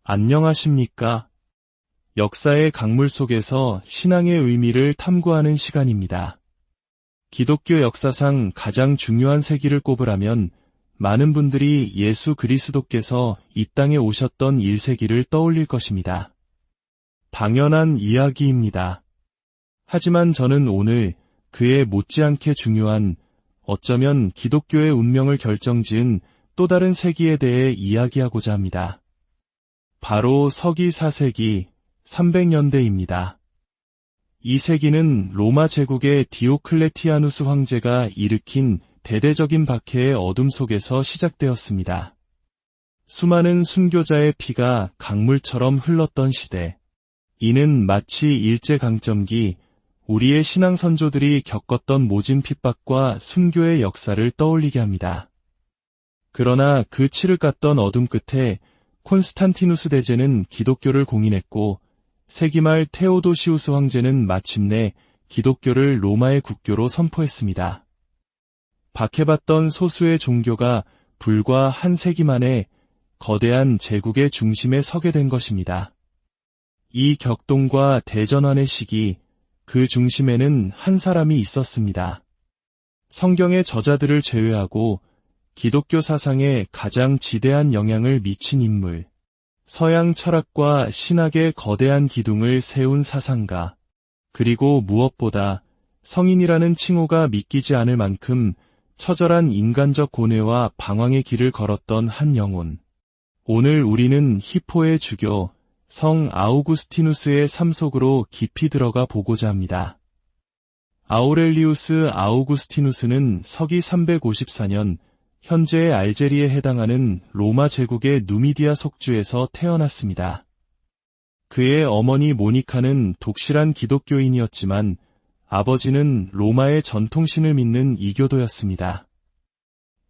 안녕하십니까? 역사의 강물 속에서 신앙의 의미를 탐구하는 시간입니다. 기독교 역사상 가장 중요한 세기를 꼽으라면 많은 분들이 예수 그리스도께서 이 땅에 오셨던 1세기를 떠올릴 것입니다. 당연한 이야기입니다. 하지만 저는 오늘 그에 못지않게 중요한, 어쩌면 기독교의 운명을 결정지은 또 다른 세기에 대해 이야기하고자 합니다. 바로 서기 4세기 300년대입니다. 이 세기는 로마 제국의 디오클레티아누스 황제가 일으킨 대대적인 박해의 어둠 속에서 시작되었습니다. 수많은 순교자의 피가 강물처럼 흘렀던 시대. 이는 마치 일제강점기 우리의 신앙 선조들이 겪었던 모진 핍박과 순교의 역사를 떠올리게 합니다. 그러나 그 치를 깠던 어둠 끝에 콘스탄티누스 대제는 기독교를 공인했고 세기 말 테오도시우스 황제는 마침내 기독교를 로마의 국교로 선포했습니다. 박해받던 소수의 종교가 불과 한 세기 만에 거대한 제국의 중심에 서게 된 것입니다. 이 격동과 대전환의 시기, 그 중심에는 한 사람이 있었습니다. 성경의 저자들을 제외하고 기독교 사상에 가장 지대한 영향을 미친 인물, 서양 철학과 신학의 거대한 기둥을 세운 사상가, 그리고 무엇보다 성인이라는 칭호가 믿기지 않을 만큼 처절한 인간적 고뇌와 방황의 길을 걸었던 한 영혼. 오늘 우리는 히포의 주교, 성 아우구스티누스의 삶 속으로 깊이 들어가 보고자 합니다. 아우렐리우스 아우구스티누스는 서기 354년 현재의 알제리에 해당하는 로마 제국의 누미디아 속주에서 태어났습니다. 그의 어머니 모니카는 독실한 기독교인이었지만 아버지는 로마의 전통신을 믿는 이교도였습니다.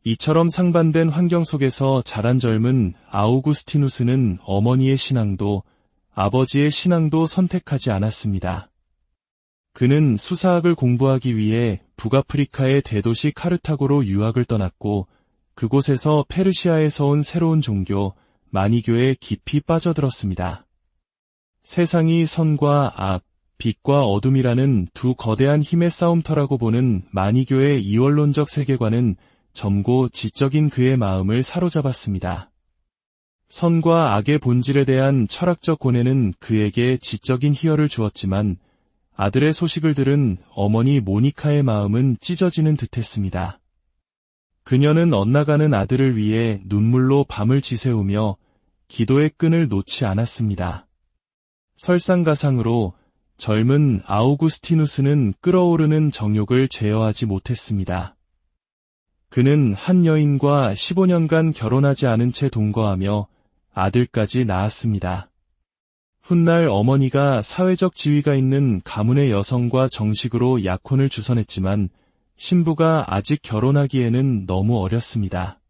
이처럼 상반된 환경 속에서 자란 젊은 아우구스티누스는 어머니의 신앙도 아버지의 신앙도 선택하지 않았습니다. 그는 수사학을 공부하기 위해 북아프리카의 대도시 카르타고로 유학을 떠났고 그곳에서 페르시아에서 온 새로운 종교, 마니교에 깊이 빠져들었습니다. 세상이 선과 악, 빛과 어둠이라는 두 거대한 힘의 싸움터라고 보는 마니교의 이원론적 세계관은 젊고 지적인 그의 마음을 사로잡았습니다. 선과 악의 본질에 대한 철학적 고뇌는 그에게 지적인 희열을 주었지만 아들의 소식을 들은 어머니 모니카의 마음은 찢어지는 듯했습니다. 그녀는 엇나가는 아들을 위해 눈물로 밤을 지새우며 기도의 끈을 놓지 않았습니다. 설상가상으로 젊은 아우구스티누스는 끓어오르는 정욕을 제어하지 못했습니다. 그는 한 여인과 15년간 결혼하지 않은 채 동거하며 아들까지 낳았습니다. 훗날 어머니가 사회적 지위가 있는 가문의 여성과 정식으로 약혼을 주선했지만 신부가 아직 결혼하기에는 너무 어렸습니다.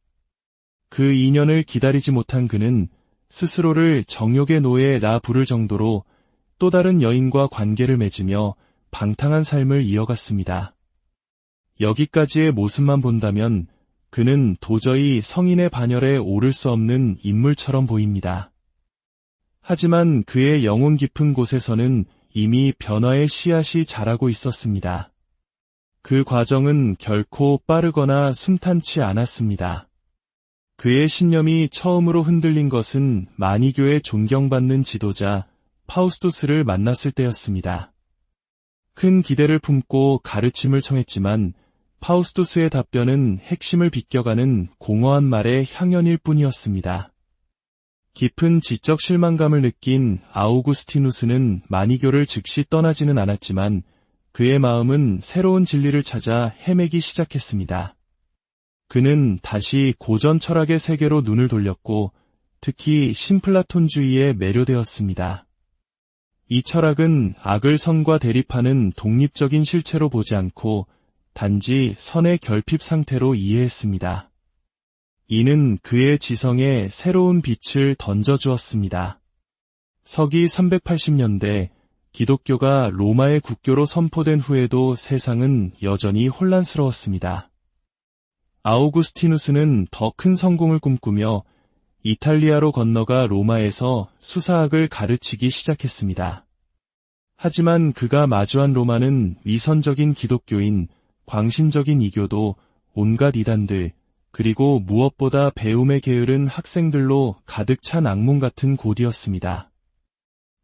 그 인연을 기다리지 못한 그는 스스로를 정욕의 노예라 부를 정도로 또 다른 여인과 관계를 맺으며 방탕한 삶을 이어갔습니다. 여기까지의 모습만 본다면 그는 도저히 성인의 반열에 오를 수 없는 인물처럼 보입니다. 하지만 그의 영혼 깊은 곳에서는 이미 변화의 씨앗이 자라고 있었습니다. 그 과정은 결코 빠르거나 순탄치 않았습니다. 그의 신념이 처음으로 흔들린 것은 마니교의 존경받는 지도자 파우스투스를 만났을 때였습니다. 큰 기대를 품고 가르침을 청했지만 파우스투스의 답변은 핵심을 비껴가는 공허한 말의 향연일 뿐이었습니다. 깊은 지적 실망감을 느낀 아우구스티누스는 마니교를 즉시 떠나지는 않았지만 그의 마음은 새로운 진리를 찾아 헤매기 시작했습니다. 그는 다시 고전 철학의 세계로 눈을 돌렸고 특히 신플라톤주의에 매료되었습니다. 이 철학은 악을 선과 대립하는 독립적인 실체로 보지 않고 단지 선의 결핍 상태로 이해했습니다. 이는 그의 지성에 새로운 빛을 던져주었습니다. 서기 380년대 기독교가 로마의 국교로 선포된 후에도 세상은 여전히 혼란스러웠습니다. 아우구스티누스는 더 큰 성공을 꿈꾸며 이탈리아로 건너가 로마에서 수사학을 가르치기 시작했습니다. 하지만 그가 마주한 로마는 위선적인 기독교인, 광신적인 이교도, 온갖 이단들, 그리고 무엇보다 배움에 게으른 학생들로 가득 찬 악몽 같은 곳이었습니다.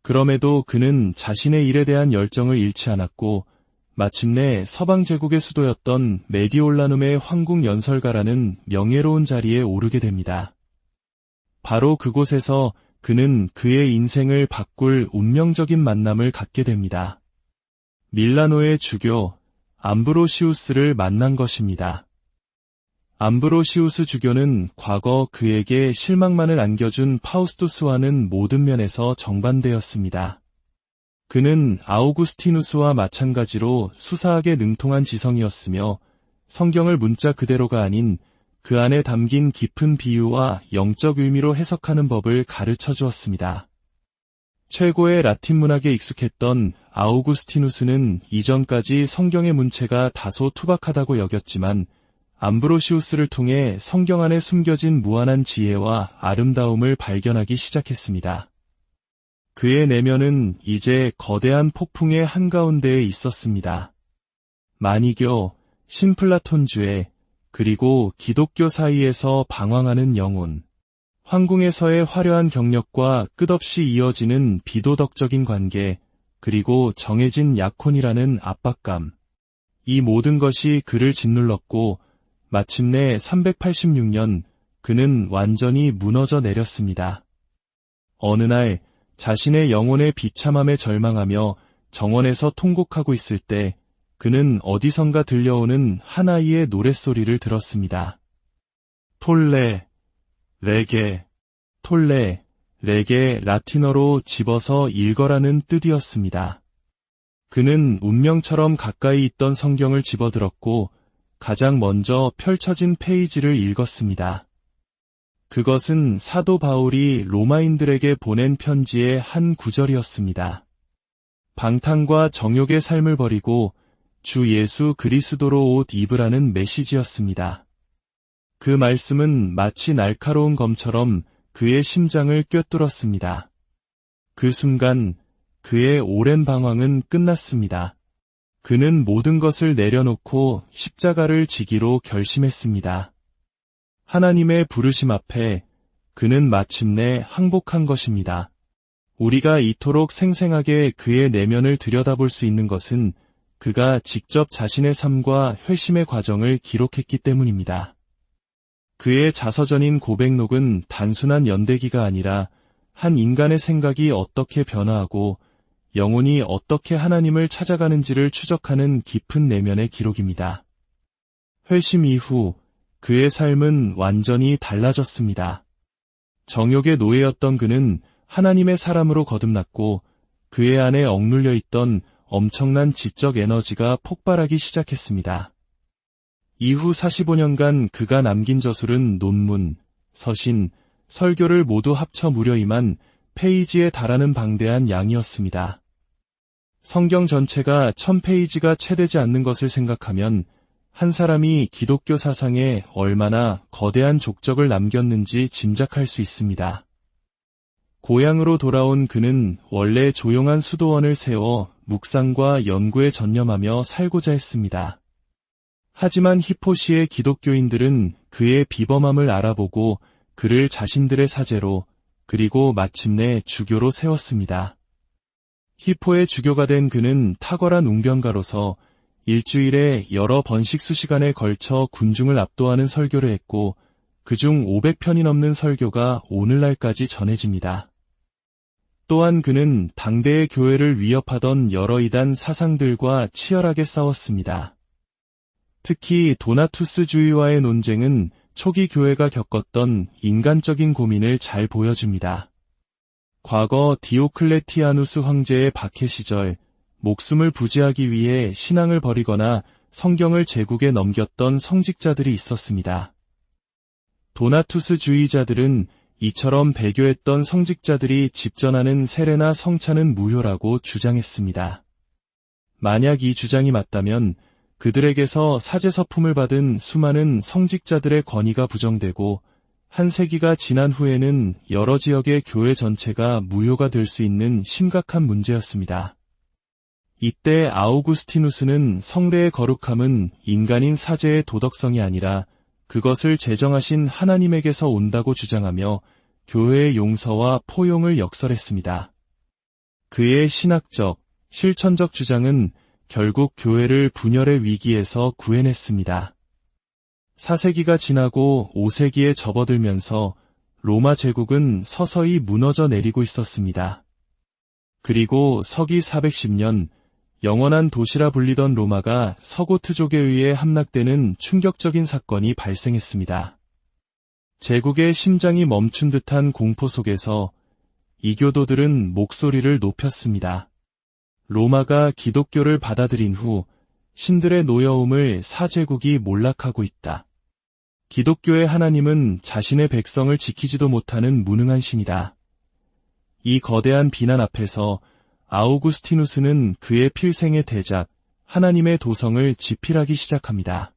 그럼에도 그는 자신의 일에 대한 열정을 잃지 않았고 마침내 서방 제국의 수도였던 메디올라눔의 황궁 연설가라는 명예로운 자리에 오르게 됩니다. 바로 그곳에서 그는 그의 인생을 바꿀 운명적인 만남을 갖게 됩니다. 밀라노의 주교 암브로시우스를 만난 것입니다. 암브로시우스 주교는 과거 그에게 실망만을 안겨준 파우스투스와는 모든 면에서 정반대였습니다. 그는 아우구스티누스와 마찬가지로 수사학에 능통한 지성이었으며 성경을 문자 그대로가 아닌 그 안에 담긴 깊은 비유와 영적 의미로 해석하는 법을 가르쳐 주었습니다. 최고의 라틴 문학에 익숙했던 아우구스티누스는 이전까지 성경의 문체가 다소 투박하다고 여겼지만 암브로시우스를 통해 성경 안에 숨겨진 무한한 지혜와 아름다움을 발견하기 시작했습니다. 그의 내면은 이제 거대한 폭풍의 한가운데에 있었습니다. 만이교, 신플라톤주의, 그리고 기독교 사이에서 방황하는 영혼, 황궁에서의 화려한 경력과 끝없이 이어지는 비도덕적인 관계, 그리고 정해진 약혼이라는 압박감. 이 모든 것이 그를 짓눌렀고 마침내 386년 그는 완전히 무너져 내렸습니다. 어느 날 자신의 영혼의 비참함에 절망하며 정원에서 통곡하고 있을 때 그는 어디선가 들려오는 한 아이의 노랫소리를 들었습니다. 톨레, 레게, 톨레, 레게 라틴어로 집어서 읽어라는 뜻이었습니다. 그는 운명처럼 가까이 있던 성경을 집어들었고 가장 먼저 펼쳐진 페이지를 읽었습니다. 그것은 사도 바울이 로마인들에게 보낸 편지의 한 구절이었습니다. 방탕과 정욕의 삶을 버리고 주 예수 그리스도로 옷 입으라는 메시지였습니다. 그 말씀은 마치 날카로운 검처럼 그의 심장을 꿰뚫었습니다. 그 순간 그의 오랜 방황은 끝났습니다. 그는 모든 것을 내려놓고 십자가를 지기로 결심했습니다. 하나님의 부르심 앞에 그는 마침내 항복한 것입니다. 우리가 이토록 생생하게 그의 내면을 들여다볼 수 있는 것은 그가 직접 자신의 삶과 회심의 과정을 기록했기 때문입니다. 그의 자서전인 고백록은 단순한 연대기가 아니라 한 인간의 생각이 어떻게 변화하고 영혼이 어떻게 하나님을 찾아가는지를 추적하는 깊은 내면의 기록입니다. 회심 이후 그의 삶은 완전히 달라졌습니다. 정욕의 노예였던 그는 하나님의 사람으로 거듭났고 그의 안에 억눌려 있던 엄청난 지적 에너지가 폭발하기 시작했습니다. 이후 45년간 그가 남긴 저술은 논문, 서신, 설교를 모두 합쳐 무려 2만 페이지에 달하는 방대한 양이었습니다. 성경 전체가 1000페이지가 채 되지 않는 것을 생각하면 한 사람이 기독교 사상에 얼마나 거대한 족적을 남겼는지 짐작할 수 있습니다. 고향으로 돌아온 그는 원래 조용한 수도원을 세워 묵상과 연구에 전념하며 살고자 했습니다. 하지만 히포시의 기독교인들은 그의 비범함을 알아보고 그를 자신들의 사제로 그리고 마침내 주교로 세웠습니다. 히포의 주교가 된 그는 탁월한 웅변가로서 일주일에 여러 번씩 수시간에 걸쳐 군중을 압도하는 설교를 했고 그중 500편이 넘는 설교가 오늘날까지 전해집니다. 또한 그는 당대의 교회를 위협하던 여러 이단 사상들과 치열하게 싸웠습니다. 특히 도나투스주의와의 논쟁은 초기 교회가 겪었던 인간적인 고민을 잘 보여줍니다. 과거 디오클레티아누스 황제의 박해 시절 목숨을 부지하기 위해 신앙을 버리거나 성경을 제국에 넘겼던 성직자들이 있었습니다. 도나투스주의자들은 이처럼 배교했던 성직자들이 집전하는 세례나 성찬은 무효라고 주장했습니다. 만약 이 주장이 맞다면 그들에게서 사제서품을 받은 수많은 성직자들의 권위가 부정되고 한 세기가 지난 후에는 여러 지역의 교회 전체가 무효가 될 수 있는 심각한 문제였습니다. 이때 아우구스티누스는 성례의 거룩함은 인간인 사제의 도덕성이 아니라 그것을 제정하신 하나님에게서 온다고 주장하며 교회의 용서와 포용을 역설했습니다. 그의 신학적, 실천적 주장은 결국 교회를 분열의 위기에서 구해냈습니다. 4세기가 지나고 5세기에 접어들면서 로마 제국은 서서히 무너져 내리고 있었습니다. 그리고 서기 410년 영원한 도시라 불리던 로마가 서고트족에 의해 함락되는 충격적인 사건이 발생했습니다. 제국의 심장이 멈춘 듯한 공포 속에서 이교도들은 목소리를 높였습니다. 로마가 기독교를 받아들인 후 신들의 노여움을 사제국이 몰락하고 있다. 기독교의 하나님은 자신의 백성을 지키지도 못하는 무능한 신이다. 이 거대한 비난 앞에서 아우구스티누스는 그의 필생의 대작, 하나님의 도성을 지필하기 시작합니다.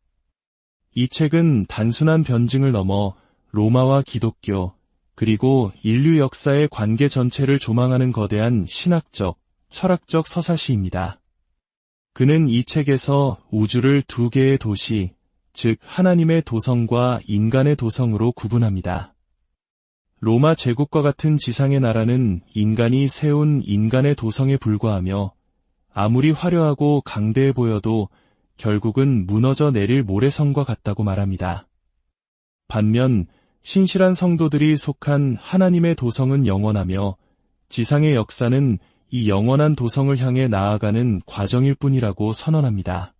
이 책은 단순한 변증을 넘어 로마와 기독교, 그리고 인류 역사의 관계 전체를 조망하는 거대한 신학적, 철학적 서사시입니다. 그는 이 책에서 우주를 두 개의 도시, 즉 하나님의 도성과 인간의 도성으로 구분합니다. 로마 제국과 같은 지상의 나라는 인간이 세운 인간의 도성에 불과하며 아무리 화려하고 강대해 보여도 결국은 무너져 내릴 모래성과 같다고 말합니다. 반면 신실한 성도들이 속한 하나님의 도성은 영원하며 지상의 역사는 이 영원한 도성을 향해 나아가는 과정일 뿐이라고 선언합니다.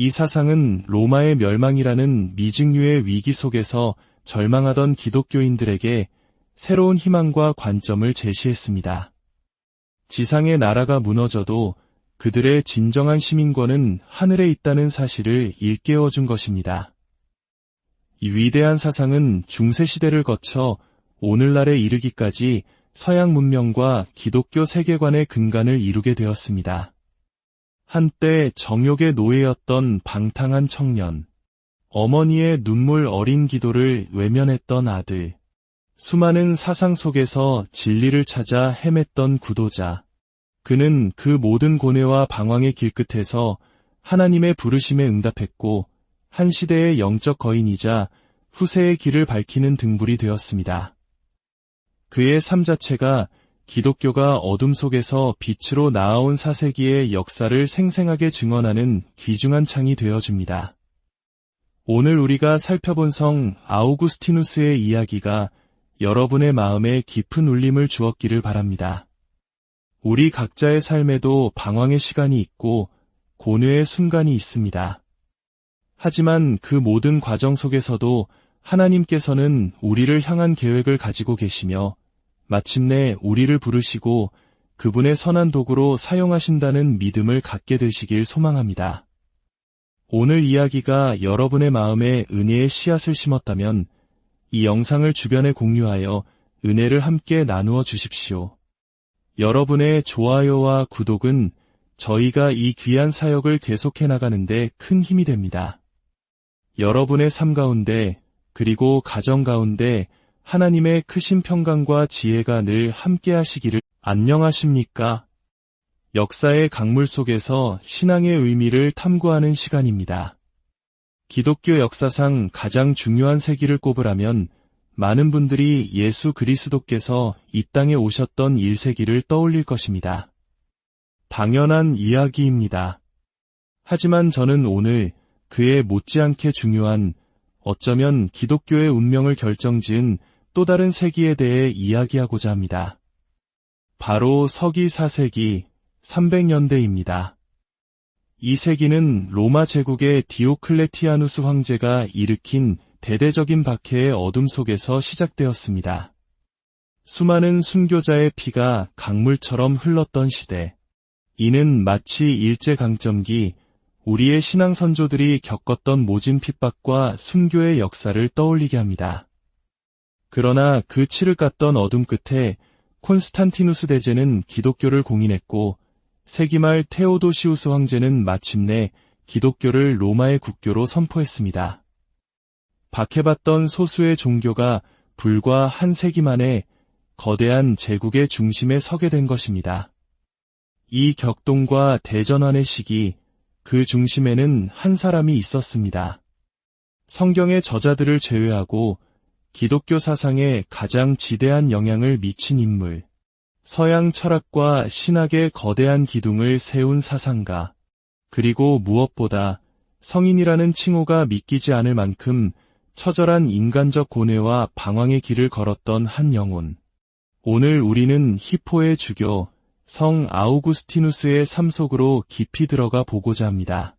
이 사상은 로마의 멸망이라는 미증유의 위기 속에서 절망하던 기독교인들에게 새로운 희망과 관점을 제시했습니다. 지상의 나라가 무너져도 그들의 진정한 시민권은 하늘에 있다는 사실을 일깨워준 것입니다. 이 위대한 사상은 중세시대를 거쳐 오늘날에 이르기까지 서양 문명과 기독교 세계관의 근간을 이루게 되었습니다. 한때 정욕의 노예였던 방탕한 청년, 어머니의 눈물 어린 기도를 외면했던 아들, 수많은 사상 속에서 진리를 찾아 헤맸던 구도자. 그는 그 모든 고뇌와 방황의 길끝에서 하나님의 부르심에 응답했고 한 시대의 영적 거인이자 후세의 길을 밝히는 등불이 되었습니다. 그의 삶 자체가 기독교가 어둠 속에서 빛으로 나아온 4세기의 역사를 생생하게 증언하는 귀중한 창이 되어줍니다. 오늘 우리가 살펴본 성 아우구스티누스의 이야기가 여러분의 마음에 깊은 울림을 주었기를 바랍니다. 우리 각자의 삶에도 방황의 시간이 있고 고뇌의 순간이 있습니다. 하지만 그 모든 과정 속에서도 하나님께서는 우리를 향한 계획을 가지고 계시며 마침내 우리를 부르시고 그분의 선한 도구로 사용하신다는 믿음을 갖게 되시길 소망합니다. 오늘 이야기가 여러분의 마음에 은혜의 씨앗을 심었다면 이 영상을 주변에 공유하여 은혜를 함께 나누어 주십시오. 여러분의 좋아요와 구독은 저희가 이 귀한 사역을 계속해 나가는데 큰 힘이 됩니다. 여러분의 삶 가운데 그리고 가정 가운데 하나님의 크신 평강과 지혜가 늘 함께 하시기를. 안녕하십니까? 역사의 강물 속에서 신앙의 의미를 탐구하는 시간입니다. 기독교 역사상 가장 중요한 세기를 꼽으라면 많은 분들이 예수 그리스도께서 이 땅에 오셨던 1세기를 떠올릴 것입니다. 당연한 이야기입니다. 하지만 저는 오늘 그에 못지않게 중요한, 어쩌면 기독교의 운명을 결정지은 또 다른 세기에 대해 이야기하고자 합니다. 바로 서기 4세기 300년대입니다. 이 세기는 로마 제국의 디오클레티아누스 황제가 일으킨 대대적인 박해의 어둠 속에서 시작되었습니다. 수많은 순교자의 피가 강물처럼 흘렀던 시대. 이는 마치 일제강점기 우리의 신앙 선조들이 겪었던 모진 핍박과 순교의 역사를 떠올리게 합니다. 그러나 그 치를 깠던 어둠 끝에 콘스탄티누스 대제는 기독교를 공인했고 세기 말 테오도시우스 황제는 마침내 기독교를 로마의 국교로 선포했습니다. 박해받던 소수의 종교가 불과 한 세기 만에 거대한 제국의 중심에 서게 된 것입니다. 이 격동과 대전환의 시기, 그 중심에는 한 사람이 있었습니다. 성경의 저자들을 제외하고 기독교 사상에 가장 지대한 영향을 미친 인물, 서양 철학과 신학의 거대한 기둥을 세운 사상가, 그리고 무엇보다 성인이라는 칭호가 믿기지 않을 만큼 처절한 인간적 고뇌와 방황의 길을 걸었던 한 영혼. 오늘 우리는 히포의 주교, 성 아우구스티누스의 삶 속으로 깊이 들어가 보고자 합니다.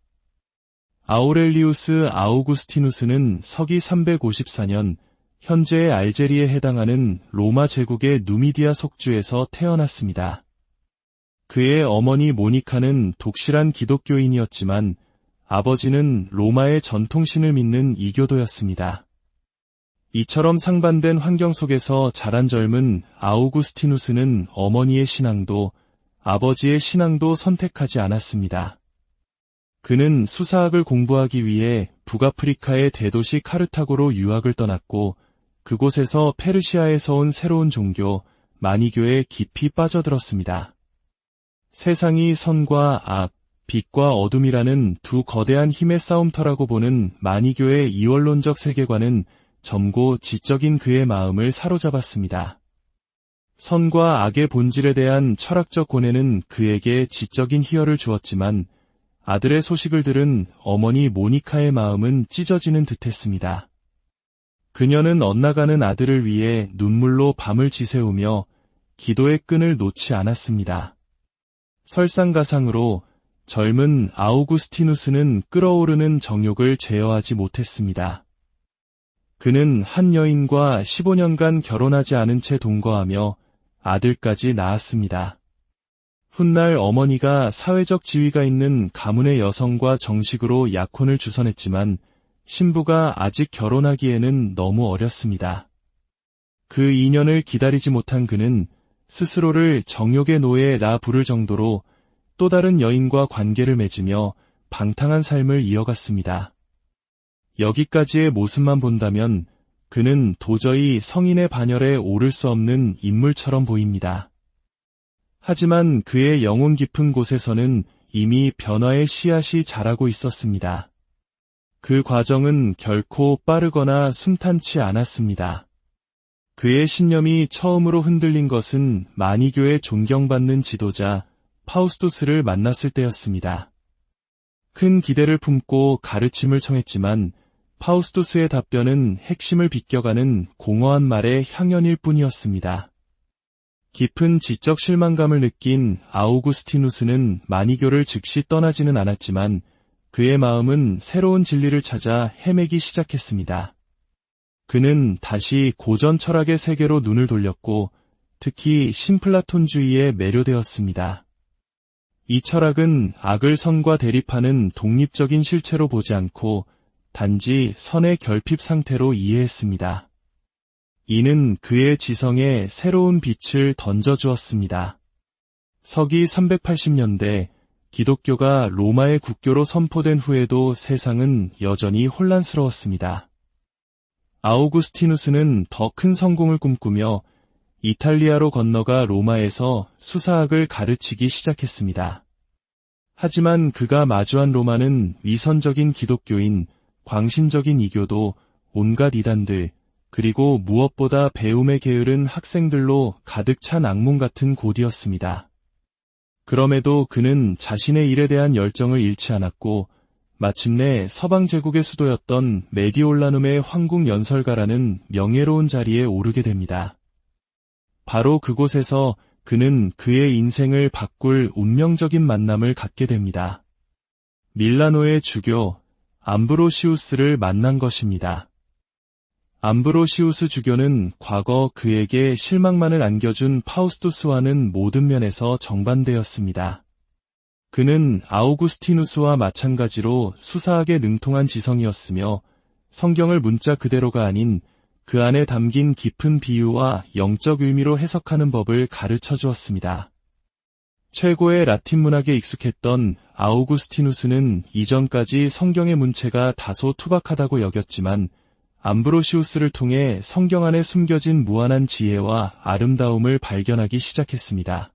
아우렐리우스 아우구스티누스는 서기 354년 현재의 알제리에 해당하는 로마 제국의 누미디아 속주에서 태어났습니다. 그의 어머니 모니카는 독실한 기독교인이었지만 아버지는 로마의 전통신을 믿는 이교도였습니다. 이처럼 상반된 환경 속에서 자란 젊은 아우구스티누스는 어머니의 신앙도 아버지의 신앙도 선택하지 않았습니다. 그는 수사학을 공부하기 위해 북아프리카의 대도시 카르타고로 유학을 떠났고 그곳에서 페르시아에서 온 새로운 종교, 마니교에 깊이 빠져들었습니다. 세상이 선과 악, 빛과 어둠이라는 두 거대한 힘의 싸움터라고 보는 마니교의 이원론적 세계관은 젊고 지적인 그의 마음을 사로잡았습니다. 선과 악의 본질에 대한 철학적 고뇌는 그에게 지적인 희열을 주었지만 아들의 소식을 들은 어머니 모니카의 마음은 찢어지는 듯했습니다. 그녀는 엇나가는 아들을 위해 눈물로 밤을 지새우며 기도의 끈을 놓지 않았습니다. 설상가상으로 젊은 아우구스티누스는 끓어오르는 정욕을 제어하지 못했습니다. 그는 한 여인과 15년간 결혼하지 않은 채 동거하며 아들까지 낳았습니다. 훗날 어머니가 사회적 지위가 있는 가문의 여성과 정식으로 약혼을 주선했지만 신부가 아직 결혼하기에는 너무 어렸습니다. 그 인연을 기다리지 못한 그는 스스로를 정욕의 노예라 부를 정도로 또 다른 여인과 관계를 맺으며 방탕한 삶을 이어갔습니다. 여기까지의 모습만 본다면 그는 도저히 성인의 반열에 오를 수 없는 인물처럼 보입니다. 하지만 그의 영혼 깊은 곳에서는 이미 변화의 씨앗이 자라고 있었습니다. 그 과정은 결코 빠르거나 순탄치 않았습니다. 그의 신념이 처음으로 흔들린 것은 마니교의 존경받는 지도자 파우스투스를 만났을 때였습니다. 큰 기대를 품고 가르침을 청했지만 파우스투스의 답변은 핵심을 비껴가는 공허한 말의 향연일 뿐이었습니다. 깊은 지적 실망감을 느낀 아우구스티누스는 마니교를 즉시 떠나지는 않았지만 그의 마음은 새로운 진리를 찾아 헤매기 시작했습니다. 그는 다시 고전 철학의 세계로 눈을 돌렸고 특히 신플라톤주의에 매료되었습니다. 이 철학은 악을 선과 대립하는 독립적인 실체로 보지 않고 단지 선의 결핍 상태로 이해했습니다. 이는 그의 지성에 새로운 빛을 던져주었습니다. 서기 380년대 기독교가 로마의 국교로 선포된 후에도 세상은 여전히 혼란스러웠습니다. 아우구스티누스는 더 큰 성공을 꿈꾸며 이탈리아로 건너가 로마에서 수사학을 가르치기 시작했습니다. 하지만 그가 마주한 로마는 위선적인 기독교인, 광신적인 이교도, 온갖 이단들, 그리고 무엇보다 배움에 게으른 학생들로 가득 찬 악몽 같은 곳이었습니다. 그럼에도 그는 자신의 일에 대한 열정을 잃지 않았고 마침내 서방 제국의 수도였던 메디올라눔의 황궁 연설가라는 명예로운 자리에 오르게 됩니다. 바로 그곳에서 그는 그의 인생을 바꿀 운명적인 만남을 갖게 됩니다. 밀라노의 주교 암브로시우스를 만난 것입니다. 암브로시우스 주교는 과거 그에게 실망만을 안겨준 파우스투스와는 모든 면에서 정반대였습니다. 그는 아우구스티누스와 마찬가지로 수사학에 능통한 지성이었으며 성경을 문자 그대로가 아닌 그 안에 담긴 깊은 비유와 영적 의미로 해석하는 법을 가르쳐 주었습니다. 최고의 라틴 문학에 익숙했던 아우구스티누스는 이전까지 성경의 문체가 다소 투박하다고 여겼지만 암브로시우스를 통해 성경 안에 숨겨진 무한한 지혜와 아름다움을 발견하기 시작했습니다.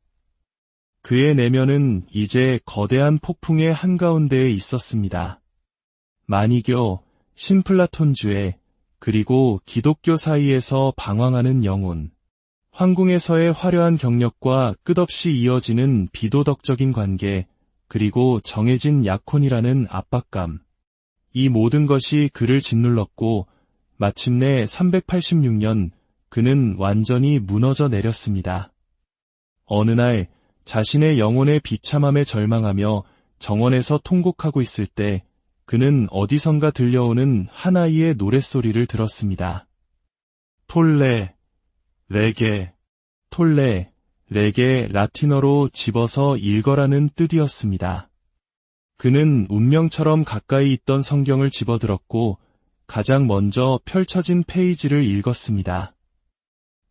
그의 내면은 이제 거대한 폭풍의 한가운데에 있었습니다. 만이교, 신플라톤주의, 그리고 기독교 사이에서 방황하는 영혼, 황궁에서의 화려한 경력과 끝없이 이어지는 비도덕적인 관계, 그리고 정해진 약혼이라는 압박감. 이 모든 것이 그를 짓눌렀고 마침내 386년 그는 완전히 무너져 내렸습니다. 어느 날 자신의 영혼의 비참함에 절망하며 정원에서 통곡하고 있을 때 그는 어디선가 들려오는 한 아이의 노랫소리를 들었습니다. 톨레, 레게, 톨레, 레게 라틴어로 집어서 읽어라는 뜻이었습니다. 그는 운명처럼 가까이 있던 성경을 집어들었고 가장 먼저 펼쳐진 페이지를 읽었습니다.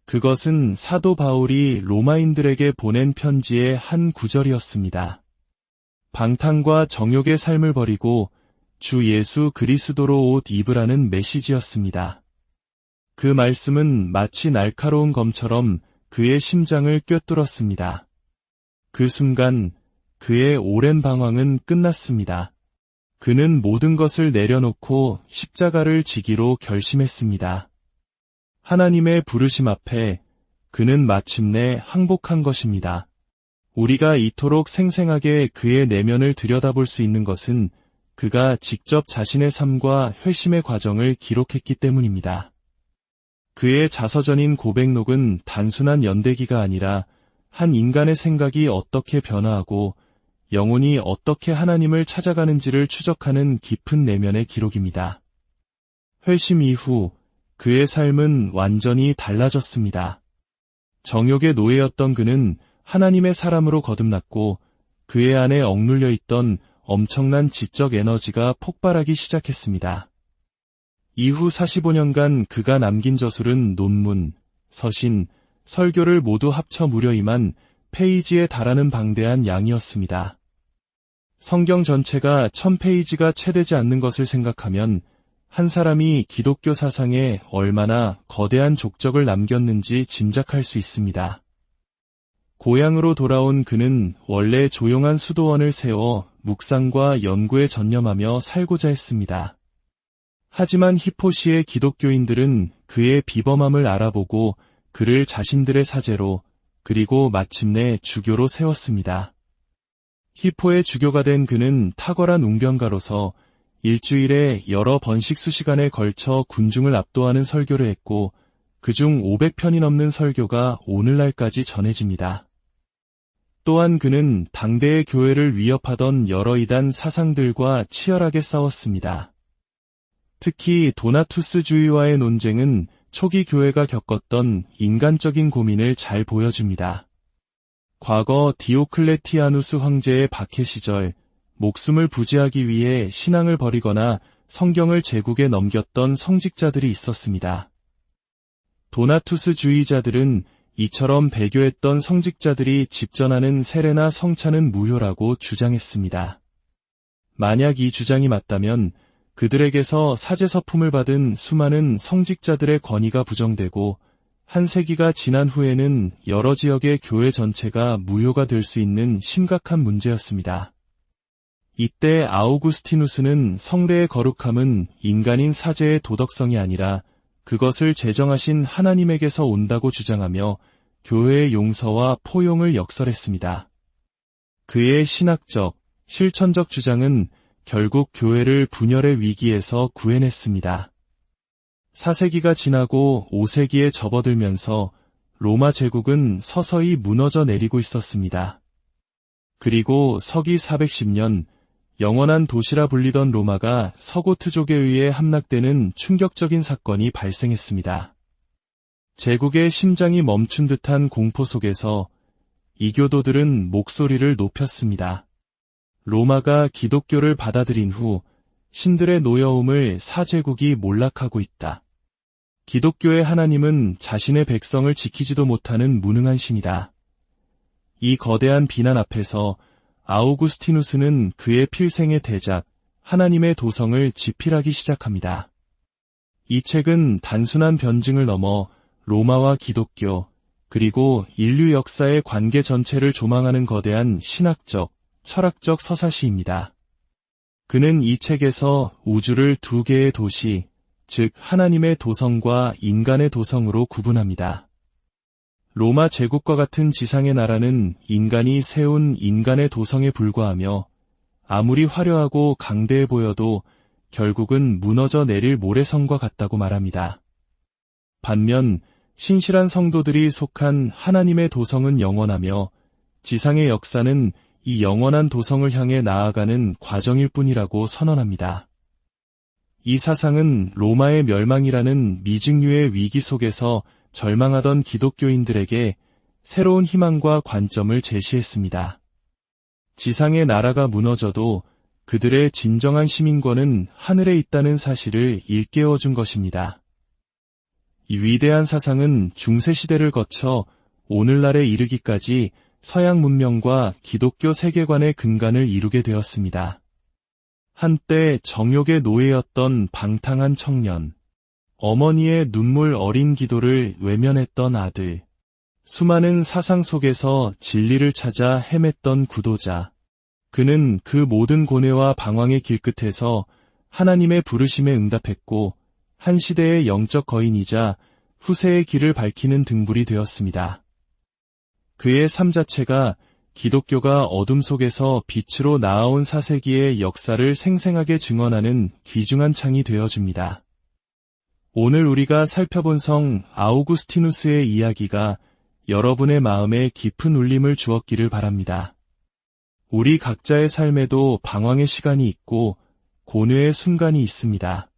그것은 사도 바울이 로마인들에게 보낸 편지의 한 구절이었습니다. 방탕과 정욕의 삶을 버리고 주 예수 그리스도로 옷 입으라는 메시지였습니다. 그 말씀은 마치 날카로운 검처럼 그의 심장을 꿰뚫었습니다. 그 순간 그의 오랜 방황은 끝났습니다. 그는 모든 것을 내려놓고 십자가를 지기로 결심했습니다. 하나님의 부르심 앞에 그는 마침내 항복한 것입니다. 우리가 이토록 생생하게 그의 내면을 들여다볼 수 있는 것은 그가 직접 자신의 삶과 회심의 과정을 기록했기 때문입니다. 그의 자서전인 고백록은 단순한 연대기가 아니라 한 인간의 생각이 어떻게 변화하고 영혼이 어떻게 하나님을 찾아가는지를 추적하는 깊은 내면의 기록입니다. 회심 이후 그의 삶은 완전히 달라졌습니다. 정욕의 노예였던 그는 하나님의 사람으로 거듭났고 그의 안에 억눌려 있던 엄청난 지적 에너지가 폭발하기 시작했습니다. 이후 45년간 그가 남긴 저술은 논문, 서신, 설교를 모두 합쳐 무려 2만 페이지에 달하는 방대한 양이었습니다. 성경 전체가 1000페이지가 채 되지 않는 것을 생각하면 한 사람이 기독교 사상에 얼마나 거대한 족적을 남겼는지 짐작할 수 있습니다. 고향으로 돌아온 그는 원래 조용한 수도원을 세워 묵상과 연구에 전념하며 살고자 했습니다. 하지만 히포시의 기독교인들은 그의 비범함을 알아보고 그를 자신들의 사제로 그리고 마침내 주교로 세웠습니다. 히포의 주교가 된 그는 탁월한 웅변가로서 일주일에 여러 번씩 수시간에 걸쳐 군중을 압도하는 설교를 했고 그중 500편이 넘는 설교가 오늘날까지 전해집니다. 또한 그는 당대의 교회를 위협하던 여러 이단 사상들과 치열하게 싸웠습니다. 특히 도나투스주의와의 논쟁은 초기 교회가 겪었던 인간적인 고민을 잘 보여줍니다. 과거 디오클레티아누스 황제의 박해 시절 목숨을 부지하기 위해 신앙을 버리거나 성경을 제국에 넘겼던 성직자들이 있었습니다. 도나투스주의자들은 이처럼 배교했던 성직자들이 집전하는 세례나 성찬은 무효라고 주장했습니다. 만약 이 주장이 맞다면 그들에게서 사제서품을 받은 수많은 성직자들의 권위가 부정되고 한 세기가 지난 후에는 여러 지역의 교회 전체가 무효가 될 수 있는 심각한 문제였습니다. 이때 아우구스티누스는 성례의 거룩함은 인간인 사제의 도덕성이 아니라 그것을 제정하신 하나님에게서 온다고 주장하며 교회의 용서와 포용을 역설했습니다. 그의 신학적, 실천적 주장은 결국 교회를 분열의 위기에서 구해냈습니다. 4세기가 지나고 5세기에 접어들면서 로마 제국은 서서히 무너져 내리고 있었습니다. 그리고 서기 410년 영원한 도시라 불리던 로마가 서고트족에 의해 함락되는 충격적인 사건이 발생했습니다. 제국의 심장이 멈춘 듯한 공포 속에서 이교도들은 목소리를 높였습니다. 로마가 기독교를 받아들인 후 신들의 노여움을 사제국이 몰락하고 있다. 기독교의 하나님은 자신의 백성을 지키지도 못하는 무능한 신이다. 이 거대한 비난 앞에서 아우구스티누스는 그의 필생의 대작, 하나님의 도성을 지필하기 시작합니다. 이 책은 단순한 변증을 넘어 로마와 기독교, 그리고 인류 역사의 관계 전체를 조망하는 거대한 신학적, 철학적 서사시입니다. 그는 이 책에서 우주를 두 개의 도시, 즉 하나님의 도성과 인간의 도성으로 구분합니다. 로마 제국과 같은 지상의 나라는 인간이 세운 인간의 도성에 불과하며 아무리 화려하고 강대해 보여도 결국은 무너져 내릴 모래성과 같다고 말합니다. 반면 신실한 성도들이 속한 하나님의 도성은 영원하며 지상의 역사는 이 영원한 도성을 향해 나아가는 과정일 뿐이라고 선언합니다. 이 사상은 로마의 멸망이라는 미증유의 위기 속에서 절망하던 기독교인들에게 새로운 희망과 관점을 제시했습니다. 지상의 나라가 무너져도 그들의 진정한 시민권은 하늘에 있다는 사실을 일깨워 준 것입니다. 이 위대한 사상은 중세시대를 거쳐 오늘날에 이르기까지 서양 문명과 기독교 세계관의 근간을 이루게 되었습니다. 한때 정욕의 노예였던 방탕한 청년, 어머니의 눈물 어린 기도를 외면했던 아들, 수많은 사상 속에서 진리를 찾아 헤맸던 구도자, 그는 그 모든 고뇌와 방황의 길끝에서 하나님의 부르심에 응답했고 한 시대의 영적 거인이자 후세의 길을 밝히는 등불이 되었습니다. 그의 삶 자체가 기독교가 어둠 속에서 빛으로 나아온 사세기의 역사를 생생하게 증언하는 귀중한 창이 되어줍니다. 오늘 우리가 살펴본 성 아우구스티누스의 이야기가 여러분의 마음에 깊은 울림을 주었기를 바랍니다. 우리 각자의 삶에도 방황의 시간이 있고 고뇌의 순간이 있습니다.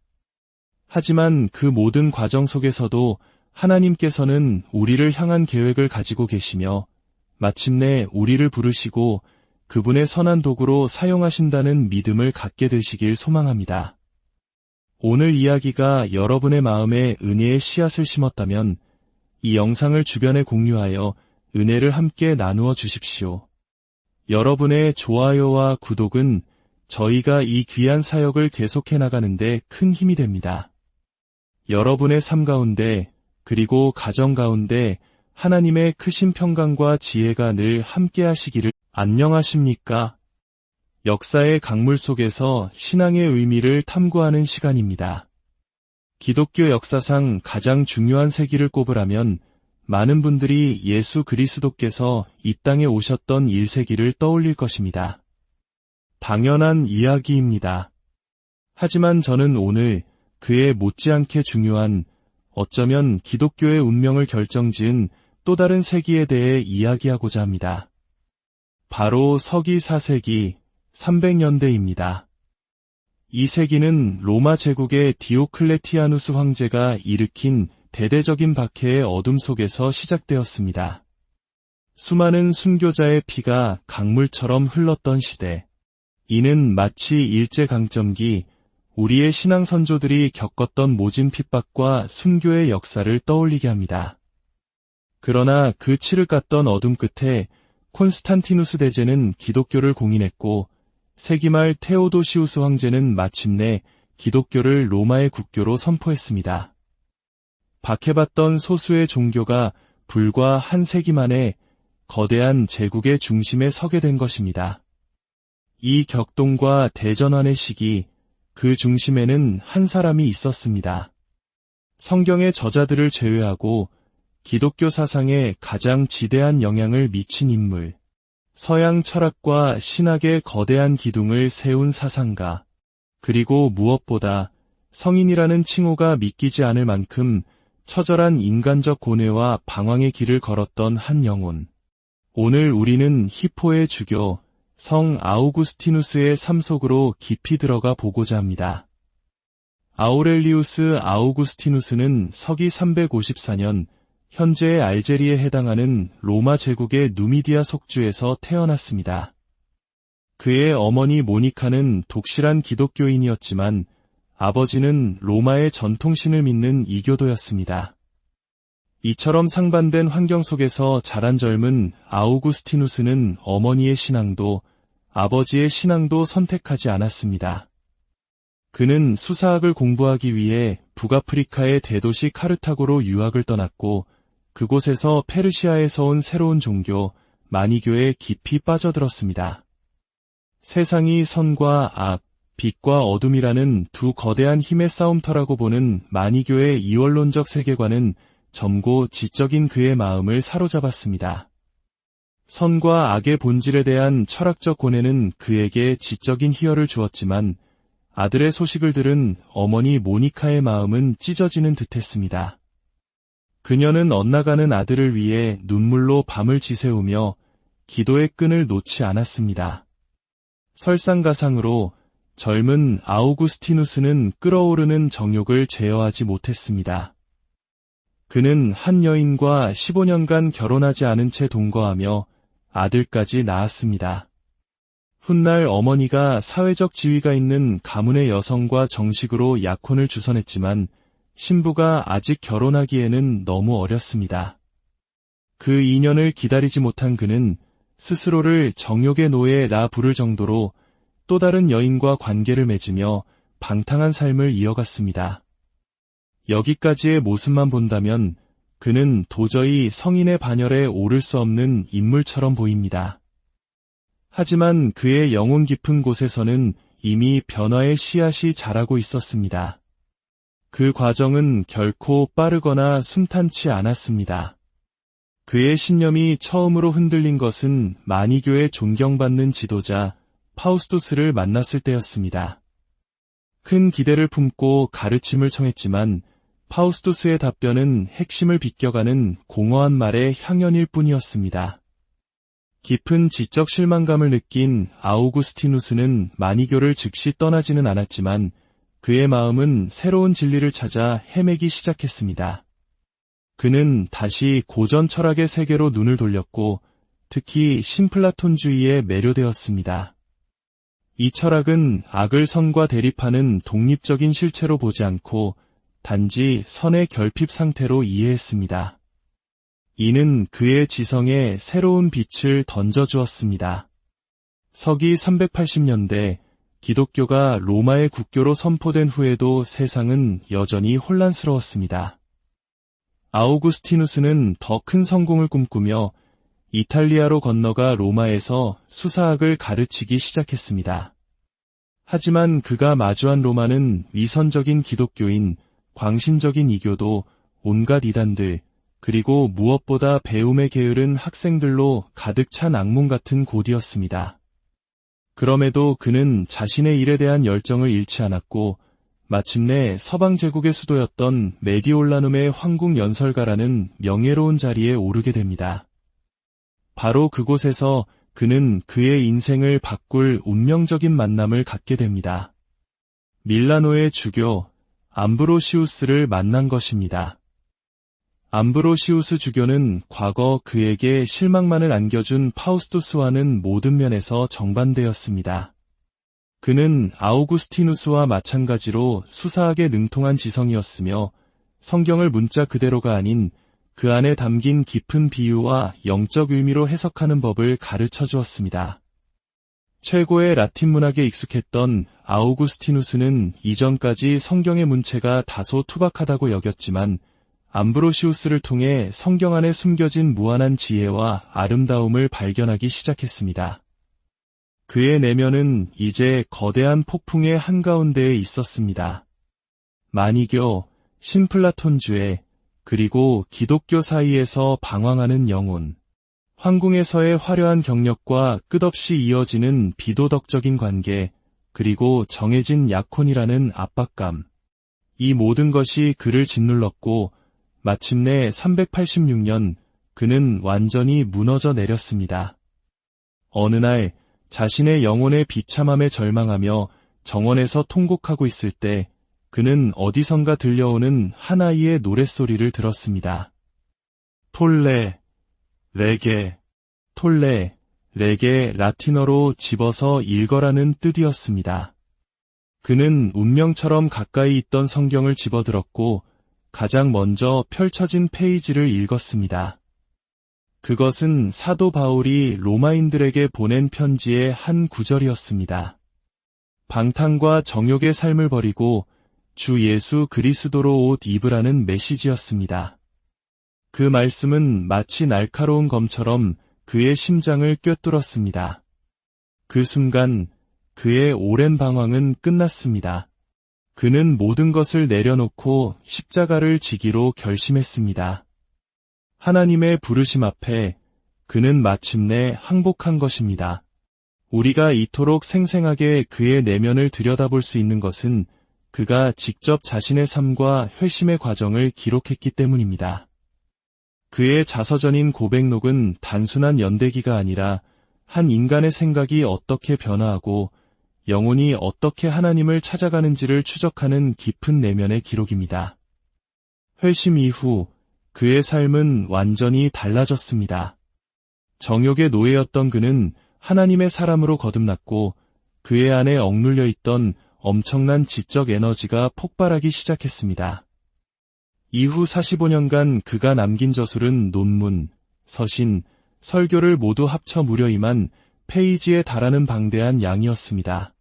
하지만 그 모든 과정 속에서도 하나님께서는 우리를 향한 계획을 가지고 계시며 마침내 우리를 부르시고 그분의 선한 도구로 사용하신다는 믿음을 갖게 되시길 소망합니다. 오늘 이야기가 여러분의 마음에 은혜의 씨앗을 심었다면 이 영상을 주변에 공유하여 은혜를 함께 나누어 주십시오. 여러분의 좋아요와 구독은 저희가 이 귀한 사역을 계속해 나가는데 큰 힘이 됩니다. 여러분의 삶 가운데 그리고 가정 가운데 하나님의 크신 평강과 지혜가 늘 함께 하시기를. 안녕하십니까? 역사의 강물 속에서 신앙의 의미를 탐구하는 시간입니다. 기독교 역사상 가장 중요한 세기를 꼽으라면 많은 분들이 예수 그리스도께서 이 땅에 오셨던 1세기를 떠올릴 것입니다. 당연한 이야기입니다. 하지만 저는 오늘 그에 못지않게 중요한, 어쩌면 기독교의 운명을 결정지은 또 다른 세기에 대해 이야기하고자 합니다. 바로 서기 4세기 300년대입니다. 이 세기는 로마 제국의 디오클레티아누스 황제가 일으킨 대대적인 박해의 어둠 속에서 시작되었습니다. 수많은 순교자의 피가 강물처럼 흘렀던 시대. 이는 마치 일제강점기 우리의 신앙 선조들이 겪었던 모진 핍박과 순교의 역사를 떠올리게 합니다. 그러나 그 치를 깠던 어둠 끝에 콘스탄티누스 대제는 기독교를 공인했고 세기 말 테오도시우스 황제는 마침내 기독교를 로마의 국교로 선포했습니다. 박해받던 소수의 종교가 불과 한 세기 만에 거대한 제국의 중심에 서게 된 것입니다. 이 격동과 대전환의 시기, 그 중심에는 한 사람이 있었습니다. 성경의 저자들을 제외하고 기독교 사상에 가장 지대한 영향을 미친 인물, 서양 철학과 신학의 거대한 기둥을 세운 사상가, 그리고 무엇보다 성인이라는 칭호가 믿기지 않을 만큼 처절한 인간적 고뇌와 방황의 길을 걸었던 한 영혼. 오늘 우리는 히포의 주교, 성 아우구스티누스의 삶 속으로 깊이 들어가 보고자 합니다. 아우렐리우스 아우구스티누스는 서기 354년 현재의 알제리에 해당하는 로마 제국의 누미디아 속주에서 태어났습니다. 그의 어머니 모니카는 독실한 기독교인이었지만 아버지는 로마의 전통신을 믿는 이교도였습니다. 이처럼 상반된 환경 속에서 자란 젊은 아우구스티누스는 어머니의 신앙도 아버지의 신앙도 선택하지 않았습니다. 그는 수사학을 공부하기 위해 북아프리카의 대도시 카르타고로 유학을 떠났고 그곳에서 페르시아에서 온 새로운 종교, 마니교에 깊이 빠져들었습니다. 세상이 선과 악, 빛과 어둠이라는 두 거대한 힘의 싸움터라고 보는 마니교의 이원론적 세계관은 젊고 지적인 그의 마음을 사로잡았습니다. 선과 악의 본질에 대한 철학적 고뇌는 그에게 지적인 희열을 주었지만 아들의 소식을 들은 어머니 모니카의 마음은 찢어지는 듯했습니다. 그녀는 엇나가는 아들을 위해 눈물로 밤을 지새우며 기도의 끈을 놓지 않았습니다. 설상가상으로 젊은 아우구스티누스는 끓어오르는 정욕을 제어하지 못했습니다. 그는 한 여인과 15년간 결혼하지 않은 채 동거하며 아들까지 낳았습니다. 훗날 어머니가 사회적 지위가 있는 가문의 여성과 정식으로 약혼을 주선했지만 신부가 아직 결혼하기에는 너무 어렸습니다. 그 2년을 기다리지 못한 그는 스스로를 정욕의 노예라 부를 정도로 또 다른 여인과 관계를 맺으며 방탕한 삶을 이어갔습니다. 여기까지의 모습만 본다면 그는 도저히 성인의 반열에 오를 수 없는 인물처럼 보입니다. 하지만 그의 영혼 깊은 곳에서는 이미 변화의 씨앗이 자라고 있었습니다. 그 과정은 결코 빠르거나 순탄치 않았습니다. 그의 신념이 처음으로 흔들린 것은 마니교의 존경받는 지도자 파우스투스를 만났을 때였습니다. 큰 기대를 품고 가르침을 청했지만 파우스투스의 답변은 핵심을 비껴가는 공허한 말의 향연일 뿐이었습니다. 깊은 지적 실망감을 느낀 아우구스티누스는 마니교를 즉시 떠나지는 않았지만 그의 마음은 새로운 진리를 찾아 헤매기 시작했습니다. 그는 다시 고전 철학의 세계로 눈을 돌렸고 특히 신플라톤주의에 매료되었습니다. 이 철학은 악을 선과 대립하는 독립적인 실체로 보지 않고 단지 선의 결핍 상태로 이해했습니다. 이는 그의 지성에 새로운 빛을 던져주었습니다. 서기 380년대 기독교가 로마의 국교로 선포된 후에도 세상은 여전히 혼란스러웠습니다. 아우구스티누스는 더 큰 성공을 꿈꾸며 이탈리아로 건너가 로마에서 수사학을 가르치기 시작했습니다. 하지만 그가 마주한 로마는 위선적인 기독교인, 광신적인 이교도, 온갖 이단들, 그리고 무엇보다 배움에 게으른 학생들로 가득 찬 악몽 같은 곳이었습니다. 그럼에도 그는 자신의 일에 대한 열정을 잃지 않았고 마침내 서방 제국의 수도였던 메디올라눔의 황궁 연설가라는 명예로운 자리에 오르게 됩니다. 바로 그곳에서 그는 그의 인생을 바꿀 운명적인 만남을 갖게 됩니다. 밀라노의 주교 암브로시우스를 만난 것입니다. 암브로시우스 주교는 과거 그에게 실망만을 안겨준 파우스투스와는 모든 면에서 정반대였습니다. 그는 아우구스티누스와 마찬가지로 수사학에 능통한 지성이었으며 성경을 문자 그대로가 아닌 그 안에 담긴 깊은 비유와 영적 의미로 해석하는 법을 가르쳐 주었습니다. 최고의 라틴 문학에 익숙했던 아우구스티누스는 이전까지 성경의 문체가 다소 투박하다고 여겼지만 암브로시우스를 통해 성경 안에 숨겨진 무한한 지혜와 아름다움을 발견하기 시작했습니다. 그의 내면은 이제 거대한 폭풍의 한가운데에 있었습니다. 마니교, 신플라톤주의, 그리고 기독교 사이에서 방황하는 영혼, 황궁에서의 화려한 경력과 끝없이 이어지는 비도덕적인 관계, 그리고 정해진 약혼이라는 압박감. 이 모든 것이 그를 짓눌렀고 마침내 386년 그는 완전히 무너져 내렸습니다. 어느 날 자신의 영혼의 비참함에 절망하며 정원에서 통곡하고 있을 때 그는 어디선가 들려오는 한 아이의 노랫소리를 들었습니다. 톨레, 레게, 톨레, 레게 라틴어로 집어서 읽어라는 뜻이었습니다. 그는 운명처럼 가까이 있던 성경을 집어들었고 가장 먼저 펼쳐진 페이지를 읽었습니다. 그것은 사도 바울이 로마인들에게 보낸 편지의 한 구절이었습니다. 방탕과 정욕의 삶을 버리고 주 예수 그리스도로 옷 입으라는 메시지였습니다. 그 말씀은 마치 날카로운 검처럼 그의 심장을 꿰뚫었습니다. 그 순간 그의 오랜 방황은 끝났습니다. 그는 모든 것을 내려놓고 십자가를 지기로 결심했습니다. 하나님의 부르심 앞에 그는 마침내 항복한 것입니다. 우리가 이토록 생생하게 그의 내면을 들여다볼 수 있는 것은 그가 직접 자신의 삶과 회심의 과정을 기록했기 때문입니다. 그의 자서전인 고백록은 단순한 연대기가 아니라 한 인간의 생각이 어떻게 변화하고 영혼이 어떻게 하나님을 찾아가는지를 추적하는 깊은 내면의 기록입니다. 회심 이후 그의 삶은 완전히 달라졌습니다. 정욕의 노예였던 그는 하나님의 사람으로 거듭났고 그의 안에 억눌려 있던 엄청난 지적 에너지가 폭발하기 시작했습니다. 이후 45년간 그가 남긴 저술은 논문, 서신, 설교를 모두 합쳐 무려 2만 페이지에 달하는 방대한 양이었습니다.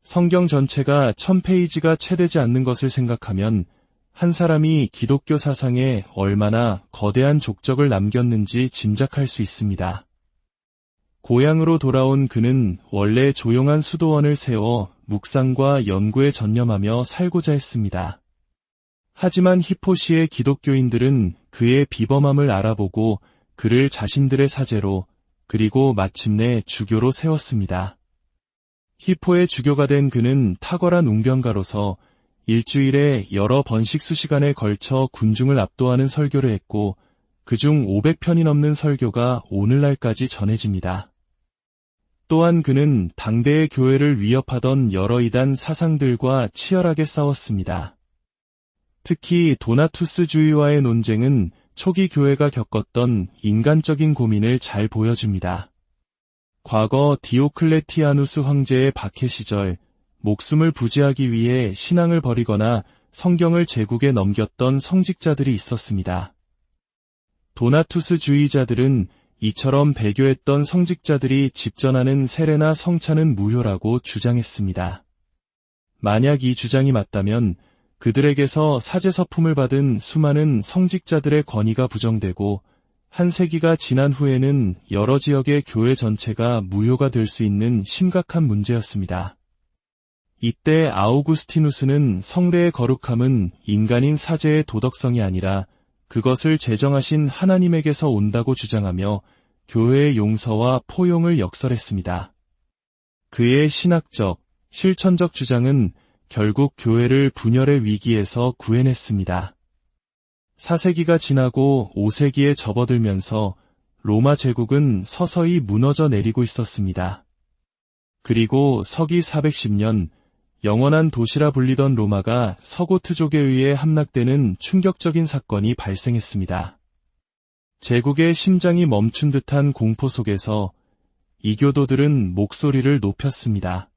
성경 전체가 1000페이지가 채 되지 않는 것을 생각하면 한 사람이 기독교 사상에 얼마나 거대한 족적을 남겼는지 짐작할 수 있습니다. 고향으로 돌아온 그는 원래 조용한 수도원을 세워 묵상과 연구에 전념하며 살고자 했습니다. 하지만 히포시의 기독교인들은 그의 비범함을 알아보고 그를 자신들의 사제로 그리고 마침내 주교로 세웠습니다. 히포의 주교가 된 그는 탁월한 웅변가로서 일주일에 여러 번씩 수시간에 걸쳐 군중을 압도하는 설교를 했고 그중 500편이 넘는 설교가 오늘날까지 전해집니다. 또한 그는 당대의 교회를 위협하던 여러 이단 사상들과 치열하게 싸웠습니다. 특히 도나투스주의와의 논쟁은 초기 교회가 겪었던 인간적인 고민을 잘 보여줍니다. 과거 디오클레티아누스 황제의 박해 시절 목숨을 부지하기 위해 신앙을 버리거나 성경을 제국에 넘겼던 성직자들이 있었습니다. 도나투스주의자들은 이처럼 배교했던 성직자들이 집전하는 세례나 성찬은 무효라고 주장했습니다. 만약 이 주장이 맞다면 그들에게서 사제서품을 받은 수많은 성직자들의 권위가 부정되고 한 세기가 지난 후에는 여러 지역의 교회 전체가 무효가 될 수 있는 심각한 문제였습니다. 이때 아우구스티누스는 성례의 거룩함은 인간인 사제의 도덕성이 아니라 그것을 제정하신 하나님에게서 온다고 주장하며 교회의 용서와 포용을 역설했습니다. 그의 신학적, 실천적 주장은 결국 교회를 분열의 위기에서 구해냈습니다. 4세기가 지나고 5세기에 접어들면서 로마 제국은 서서히 무너져 내리고 있었습니다. 그리고 서기 410년 영원한 도시라 불리던 로마가 서고트족에 의해 함락되는 충격적인 사건이 발생했습니다. 제국의 심장이 멈춘 듯한 공포 속에서 이교도들은 목소리를 높였습니다.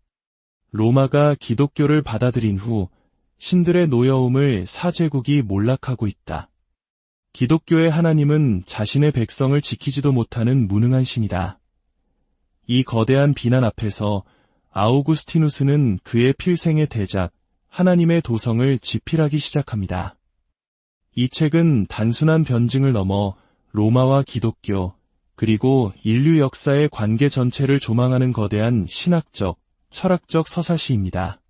로마가 기독교를 받아들인 후 신들의 노여움을 사제국이 몰락하고 있다. 기독교의 하나님은 자신의 백성을 지키지도 못하는 무능한 신이다. 이 거대한 비난 앞에서 아우구스티누스는 그의 필생의 대작, 하나님의 도성을 지필하기 시작합니다. 이 책은 단순한 변증을 넘어 로마와 기독교, 그리고 인류 역사의 관계 전체를 조망하는 거대한 신학적, 철학적 서사시입니다.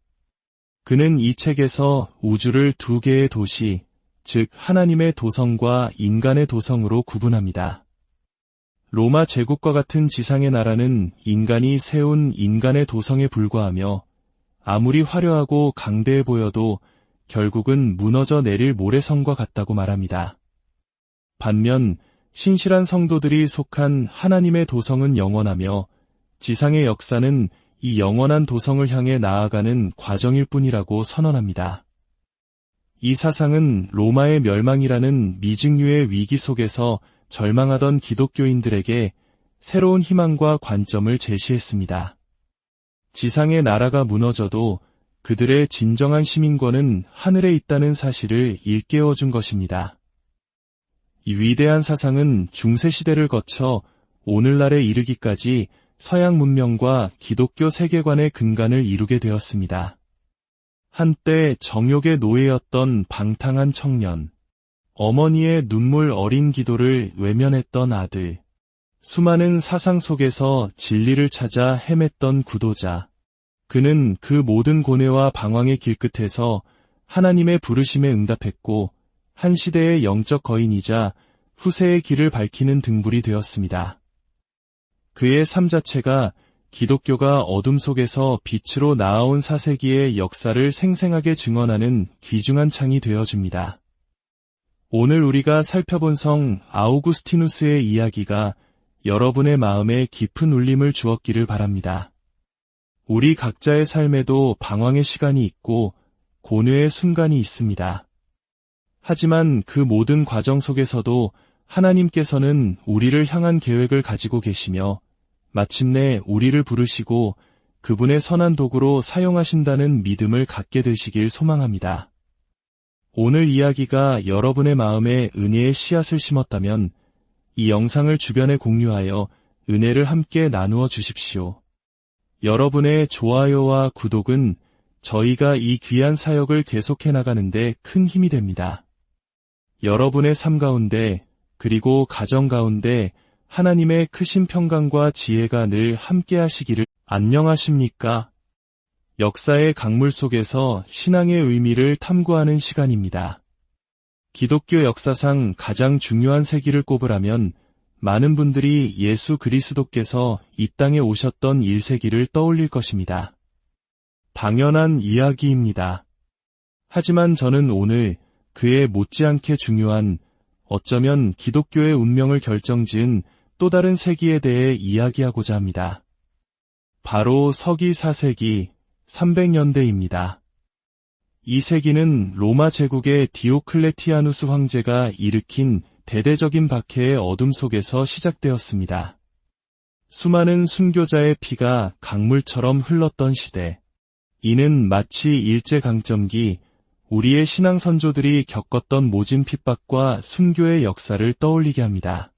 그는 이 책에서 우주를 두 개의 도시, 즉 하나님의 도성과 인간의 도성으로 구분합니다. 로마 제국과 같은 지상의 나라는 인간이 세운 인간의 도성에 불과하며 아무리 화려하고 강대해 보여도 결국은 무너져 내릴 모래성과 같다고 말합니다. 반면 신실한 성도들이 속한 하나님의 도성은 영원하며 지상의 역사는 이 영원한 도성을 향해 나아가는 과정일 뿐이라고 선언합니다. 이 사상은 로마의 멸망이라는 미증유의 위기 속에서 절망하던 기독교인들에게 새로운 희망과 관점을 제시했습니다. 지상의 나라가 무너져도 그들의 진정한 시민권은 하늘에 있다는 사실을 일깨워준 것입니다. 이 위대한 사상은 중세시대를 거쳐 오늘날에 이르기까지 서양 문명과 기독교 세계관의 근간을 이루게 되었습니다. 한때 정욕의 노예였던 방탕한 청년, 어머니의 눈물 어린 기도를 외면했던 아들, 수많은 사상 속에서 진리를 찾아 헤맸던 구도자. 그는 그 모든 고뇌와 방황의 길끝에서 하나님의 부르심에 응답했고 한 시대의 영적 거인이자 후세의 길을 밝히는 등불이 되었습니다. 그의 삶 자체가 기독교가 어둠 속에서 빛으로 나아온 사세기의 역사를 생생하게 증언하는 귀중한 창이 되어줍니다. 오늘 우리가 살펴본 성 아우구스티누스의 이야기가 여러분의 마음에 깊은 울림을 주었기를 바랍니다. 우리 각자의 삶에도 방황의 시간이 있고 고뇌의 순간이 있습니다. 하지만 그 모든 과정 속에서도 하나님께서는 우리를 향한 계획을 가지고 계시며 마침내 우리를 부르시고 그분의 선한 도구로 사용하신다는 믿음을 갖게 되시길 소망합니다. 오늘 이야기가 여러분의 마음에 은혜의 씨앗을 심었다면 이 영상을 주변에 공유하여 은혜를 함께 나누어 주십시오. 여러분의 좋아요와 구독은 저희가 이 귀한 사역을 계속해 나가는데 큰 힘이 됩니다. 여러분의 삶 가운데 그리고 가정 가운데 하나님의 크신 평강과 지혜가 늘 함께 하시기를. 안녕하십니까? 역사의 강물 속에서 신앙의 의미를 탐구하는 시간입니다. 기독교 역사상 가장 중요한 세기를 꼽으라면 많은 분들이 예수 그리스도께서 이 땅에 오셨던 1세기를 떠올릴 것입니다. 당연한 이야기입니다. 하지만 저는 오늘 그에 못지않게 중요한, 어쩌면 기독교의 운명을 결정지은 또 다른 세기에 대해 이야기하고자 합니다. 바로 서기 4세기 300년대입니다. 이 세기는 로마 제국의 디오클레티아누스 황제가 일으킨 대대적인 박해의 어둠 속에서 시작되었습니다. 수많은 순교자의 피가 강물처럼 흘렀던 시대. 이는 마치 일제강점기 우리의 신앙 선조들이 겪었던 모진 핍박과 순교의 역사를 떠올리게 합니다.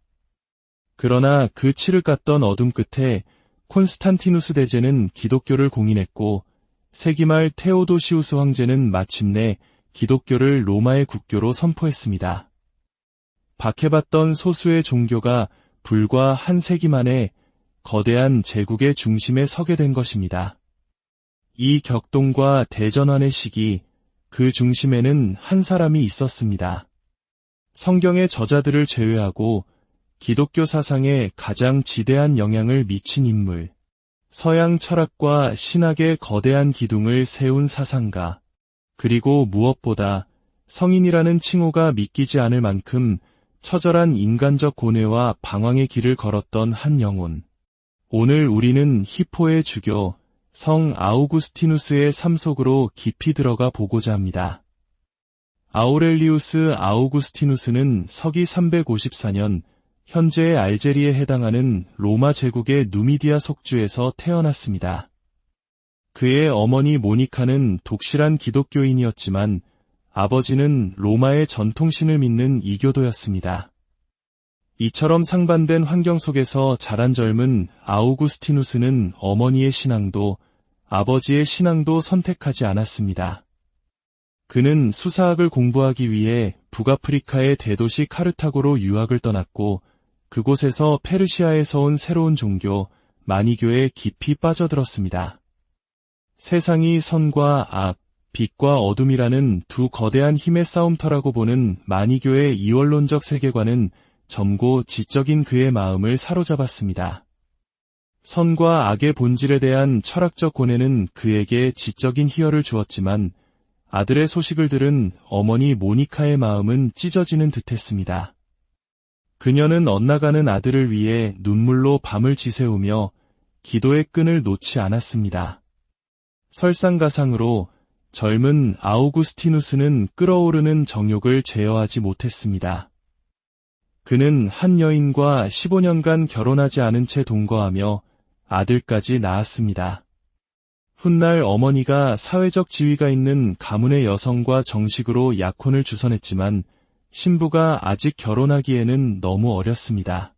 그러나 그 칠을 깠던 어둠 끝에 콘스탄티누스 대제는 기독교를 공인했고 세기 말 테오도시우스 황제는 마침내 기독교를 로마의 국교로 선포했습니다. 박해받던 소수의 종교가 불과 한 세기 만에 거대한 제국의 중심에 서게 된 것입니다. 이 격동과 대전환의 시기, 그 중심에는 한 사람이 있었습니다. 성경의 저자들을 제외하고 기독교 사상에 가장 지대한 영향을 미친 인물, 서양 철학과 신학의 거대한 기둥을 세운 사상가, 그리고 무엇보다 성인이라는 칭호가 믿기지 않을 만큼 처절한 인간적 고뇌와 방황의 길을 걸었던 한 영혼. 오늘 우리는 히포의 주교, 성 아우구스티누스의 삶 속으로 깊이 들어가 보고자 합니다. 아우렐리우스 아우구스티누스는 서기 354년 현재의 알제리에 해당하는 로마 제국의 누미디아 속주에서 태어났습니다. 그의 어머니 모니카는 독실한 기독교인이었지만 아버지는 로마의 전통신을 믿는 이교도였습니다. 이처럼 상반된 환경 속에서 자란 젊은 아우구스티누스는 어머니의 신앙도 아버지의 신앙도 선택하지 않았습니다. 그는 수사학을 공부하기 위해 북아프리카의 대도시 카르타고로 유학을 떠났고 그곳에서 페르시아에서 온 새로운 종교, 마니교에 깊이 빠져들었습니다. 세상이 선과 악, 빛과 어둠이라는 두 거대한 힘의 싸움터라고 보는 마니교의 이원론적 세계관은 젊고 지적인 그의 마음을 사로잡았습니다. 선과 악의 본질에 대한 철학적 고뇌는 그에게 지적인 희열을 주었지만 아들의 소식을 들은 어머니 모니카의 마음은 찢어지는 듯했습니다. 그녀는 엇나가는 아들을 위해 눈물로 밤을 지새우며 기도의 끈을 놓지 않았습니다. 설상가상으로 젊은 아우구스티누스는 끓어오르는 정욕을 제어하지 못했습니다. 그는 한 여인과 15년간 결혼하지 않은 채 동거하며 아들까지 낳았습니다. 훗날 어머니가 사회적 지위가 있는 가문의 여성과 정식으로 약혼을 주선했지만 신부가 아직 결혼하기에는 너무 어렸습니다.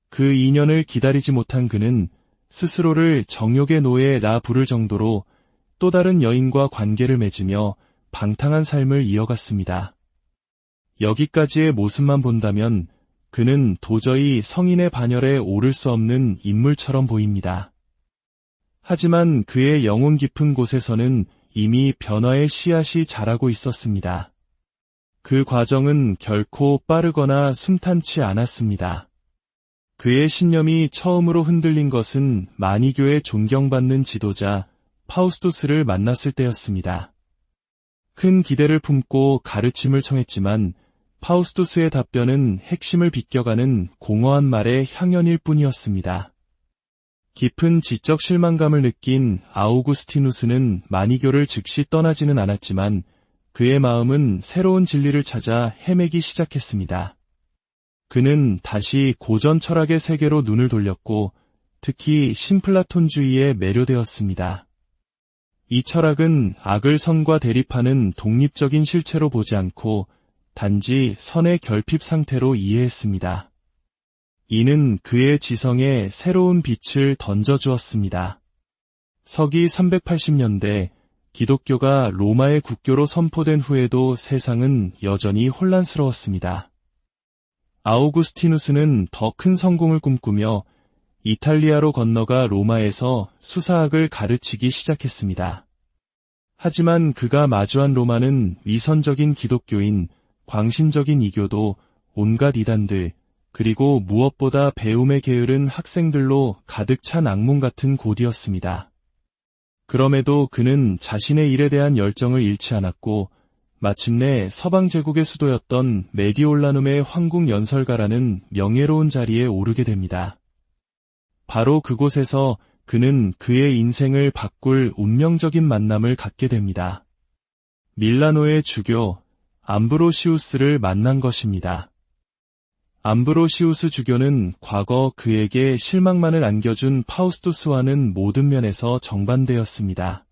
그 인연을 기다리지 못한 그는 스스로를 정욕의 노예라 부를 정도로 또 다른 여인과 관계를 맺으며 방탕한 삶을 이어갔습니다. 여기까지의 모습만 본다면 그는 도저히 성인의 반열에 오를 수 없는 인물처럼 보입니다. 하지만 그의 영혼 깊은 곳에서는 이미 변화의 씨앗이 자라고 있었습니다. 그 과정은 결코 빠르거나 순탄치 않았습니다. 그의 신념이 처음으로 흔들린 것은 마니교의 존경받는 지도자 파우스투스를 만났을 때였습니다. 큰 기대를 품고 가르침을 청했지만 파우스투스의 답변은 핵심을 비껴가는 공허한 말의 향연일 뿐이었습니다. 깊은 지적 실망감을 느낀 아우구스티누스는 마니교를 즉시 떠나지는 않았지만 그의 마음은 새로운 진리를 찾아 헤매기 시작했습니다. 그는 다시 고전 철학의 세계로 눈을 돌렸고 특히 신플라톤주의에 매료되었습니다. 이 철학은 악을 선과 대립하는 독립적인 실체로 보지 않고 단지 선의 결핍 상태로 이해했습니다. 이는 그의 지성에 새로운 빛을 던져주었습니다. 서기 380년대 기독교가 로마의 국교로 선포된 후에도 세상은 여전히 혼란스러웠습니다. 아우구스티누스는 더 큰 성공을 꿈꾸며 이탈리아로 건너가 로마에서 수사학을 가르치기 시작했습니다. 하지만 그가 마주한 로마는 위선적인 기독교인, 광신적인 이교도, 온갖 이단들, 그리고 무엇보다 배움에 게으른 학생들로 가득 찬 악몽 같은 곳이었습니다. 그럼에도 그는 자신의 일에 대한 열정을 잃지 않았고 마침내 서방 제국의 수도였던 메디올라눔의 황궁 연설가라는 명예로운 자리에 오르게 됩니다. 바로 그곳에서 그는 그의 인생을 바꿀 운명적인 만남을 갖게 됩니다. 밀라노의 주교 암브로시우스를 만난 것입니다. 암브로시우스 주교는 과거 그에게 실망만을 안겨준 파우스투스와는 모든 면에서 정반대였습니다.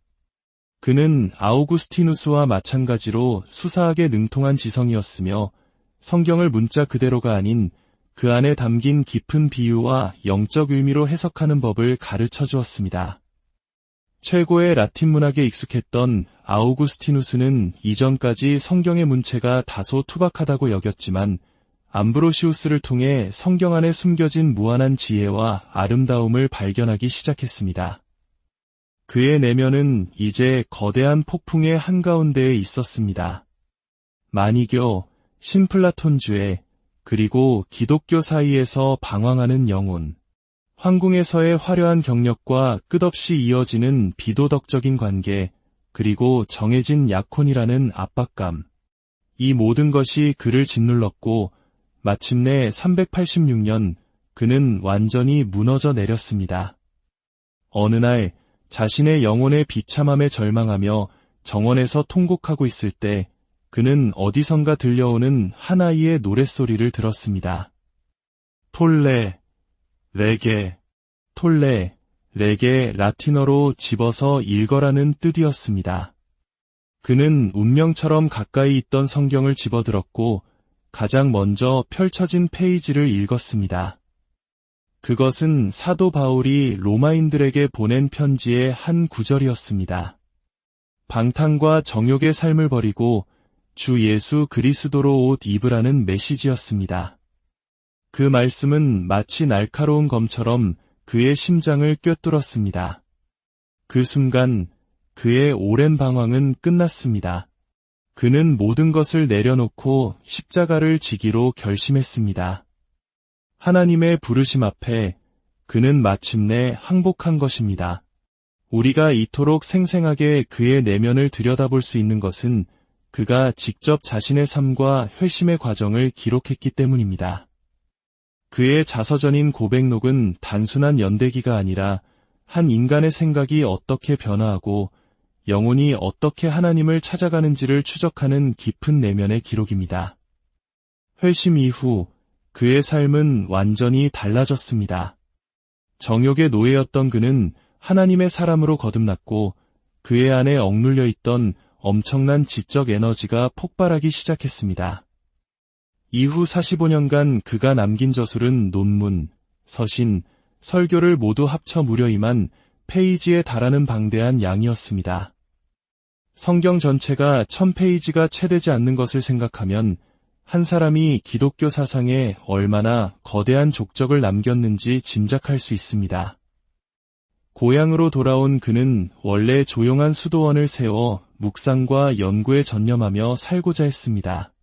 그는 아우구스티누스와 마찬가지로 수사학에 능통한 지성이었으며 성경을 문자 그대로가 아닌 그 안에 담긴 깊은 비유와 영적 의미로 해석하는 법을 가르쳐 주었습니다. 최고의 라틴 문학에 익숙했던 아우구스티누스는 이전까지 성경의 문체가 다소 투박하다고 여겼지만 암브로시우스를 통해 성경 안에 숨겨진 무한한 지혜와 아름다움을 발견하기 시작했습니다. 그의 내면은 이제 거대한 폭풍의 한가운데에 있었습니다. 마니교, 신플라톤주의, 그리고 기독교 사이에서 방황하는 영혼, 황궁에서의 화려한 경력과 끝없이 이어지는 비도덕적인 관계, 그리고 정해진 약혼이라는 압박감. 이 모든 것이 그를 짓눌렀고 마침내 386년 그는 완전히 무너져 내렸습니다. 어느 날 자신의 영혼의 비참함에 절망하며 정원에서 통곡하고 있을 때 그는 어디선가 들려오는 한 아이의 노랫소리를 들었습니다. 톨레, 레게, 톨레, 레게 라틴어로 집어서 읽어라는 뜻이었습니다. 그는 운명처럼 가까이 있던 성경을 집어들었고 가장 먼저 펼쳐진 페이지를 읽었습니다. 그것은 사도 바울이 로마인들에게 보낸 편지의 한 구절이었습니다. 방탕과 정욕의 삶을 버리고 주 예수 그리스도로 옷 입으라는 메시지였습니다. 그 말씀은 마치 날카로운 검처럼 그의 심장을 꿰뚫었습니다. 그 순간 그의 오랜 방황은 끝났습니다. 그는 모든 것을 내려놓고 십자가를 지기로 결심했습니다. 하나님의 부르심 앞에 그는 마침내 항복한 것입니다. 우리가 이토록 생생하게 그의 내면을 들여다볼 수 있는 것은 그가 직접 자신의 삶과 회심의 과정을 기록했기 때문입니다. 그의 자서전인 고백록은 단순한 연대기가 아니라 한 인간의 생각이 어떻게 변화하고 영혼이 어떻게 하나님을 찾아가는지를 추적하는 깊은 내면의 기록입니다. 회심 이후 그의 삶은 완전히 달라졌습니다. 정욕의 노예였던 그는 하나님의 사람으로 거듭났고 그의 안에 억눌려 있던 엄청난 지적 에너지가 폭발하기 시작했습니다. 이후 45년간 그가 남긴 저술은 논문, 서신, 설교를 모두 합쳐 무려 2만 페이지에 달하는 방대한 양이었습니다. 성경 전체가 1000페이지가 채 되지 않는 것을 생각하면 한 사람이 기독교 사상에 얼마나 거대한 족적을 남겼는지 짐작할 수 있습니다. 고향으로 돌아온 그는 원래 조용한 수도원을 세워 묵상과 연구에 전념하며 살고자 했습니다.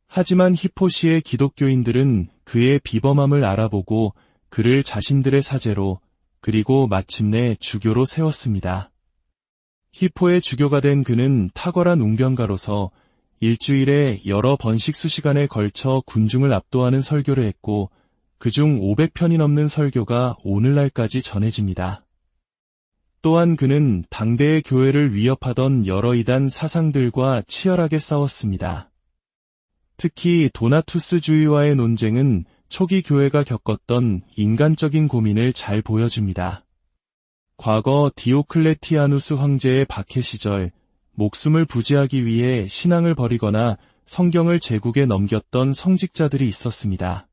하지만 히포시의 기독교인들은 그의 비범함을 알아보고 그를 자신들의 사제로 그리고 마침내 주교로 세웠습니다. 히포의 주교가 된 그는 탁월한 웅변가로서 일주일에 여러 번씩 수시간에 걸쳐 군중을 압도하는 설교를 했고 그중 500편이 넘는 설교가 오늘날까지 전해집니다. 또한 그는 당대의 교회를 위협하던 여러 이단 사상들과 치열하게 싸웠습니다. 특히 도나투스주의와의 논쟁은 초기 교회가 겪었던 인간적인 고민을 잘 보여줍니다. 과거 디오클레티아누스 황제의 박해 시절 목숨을 부지하기 위해 신앙을 버리거나 성경을 제국에 넘겼던 성직자들이 있었습니다.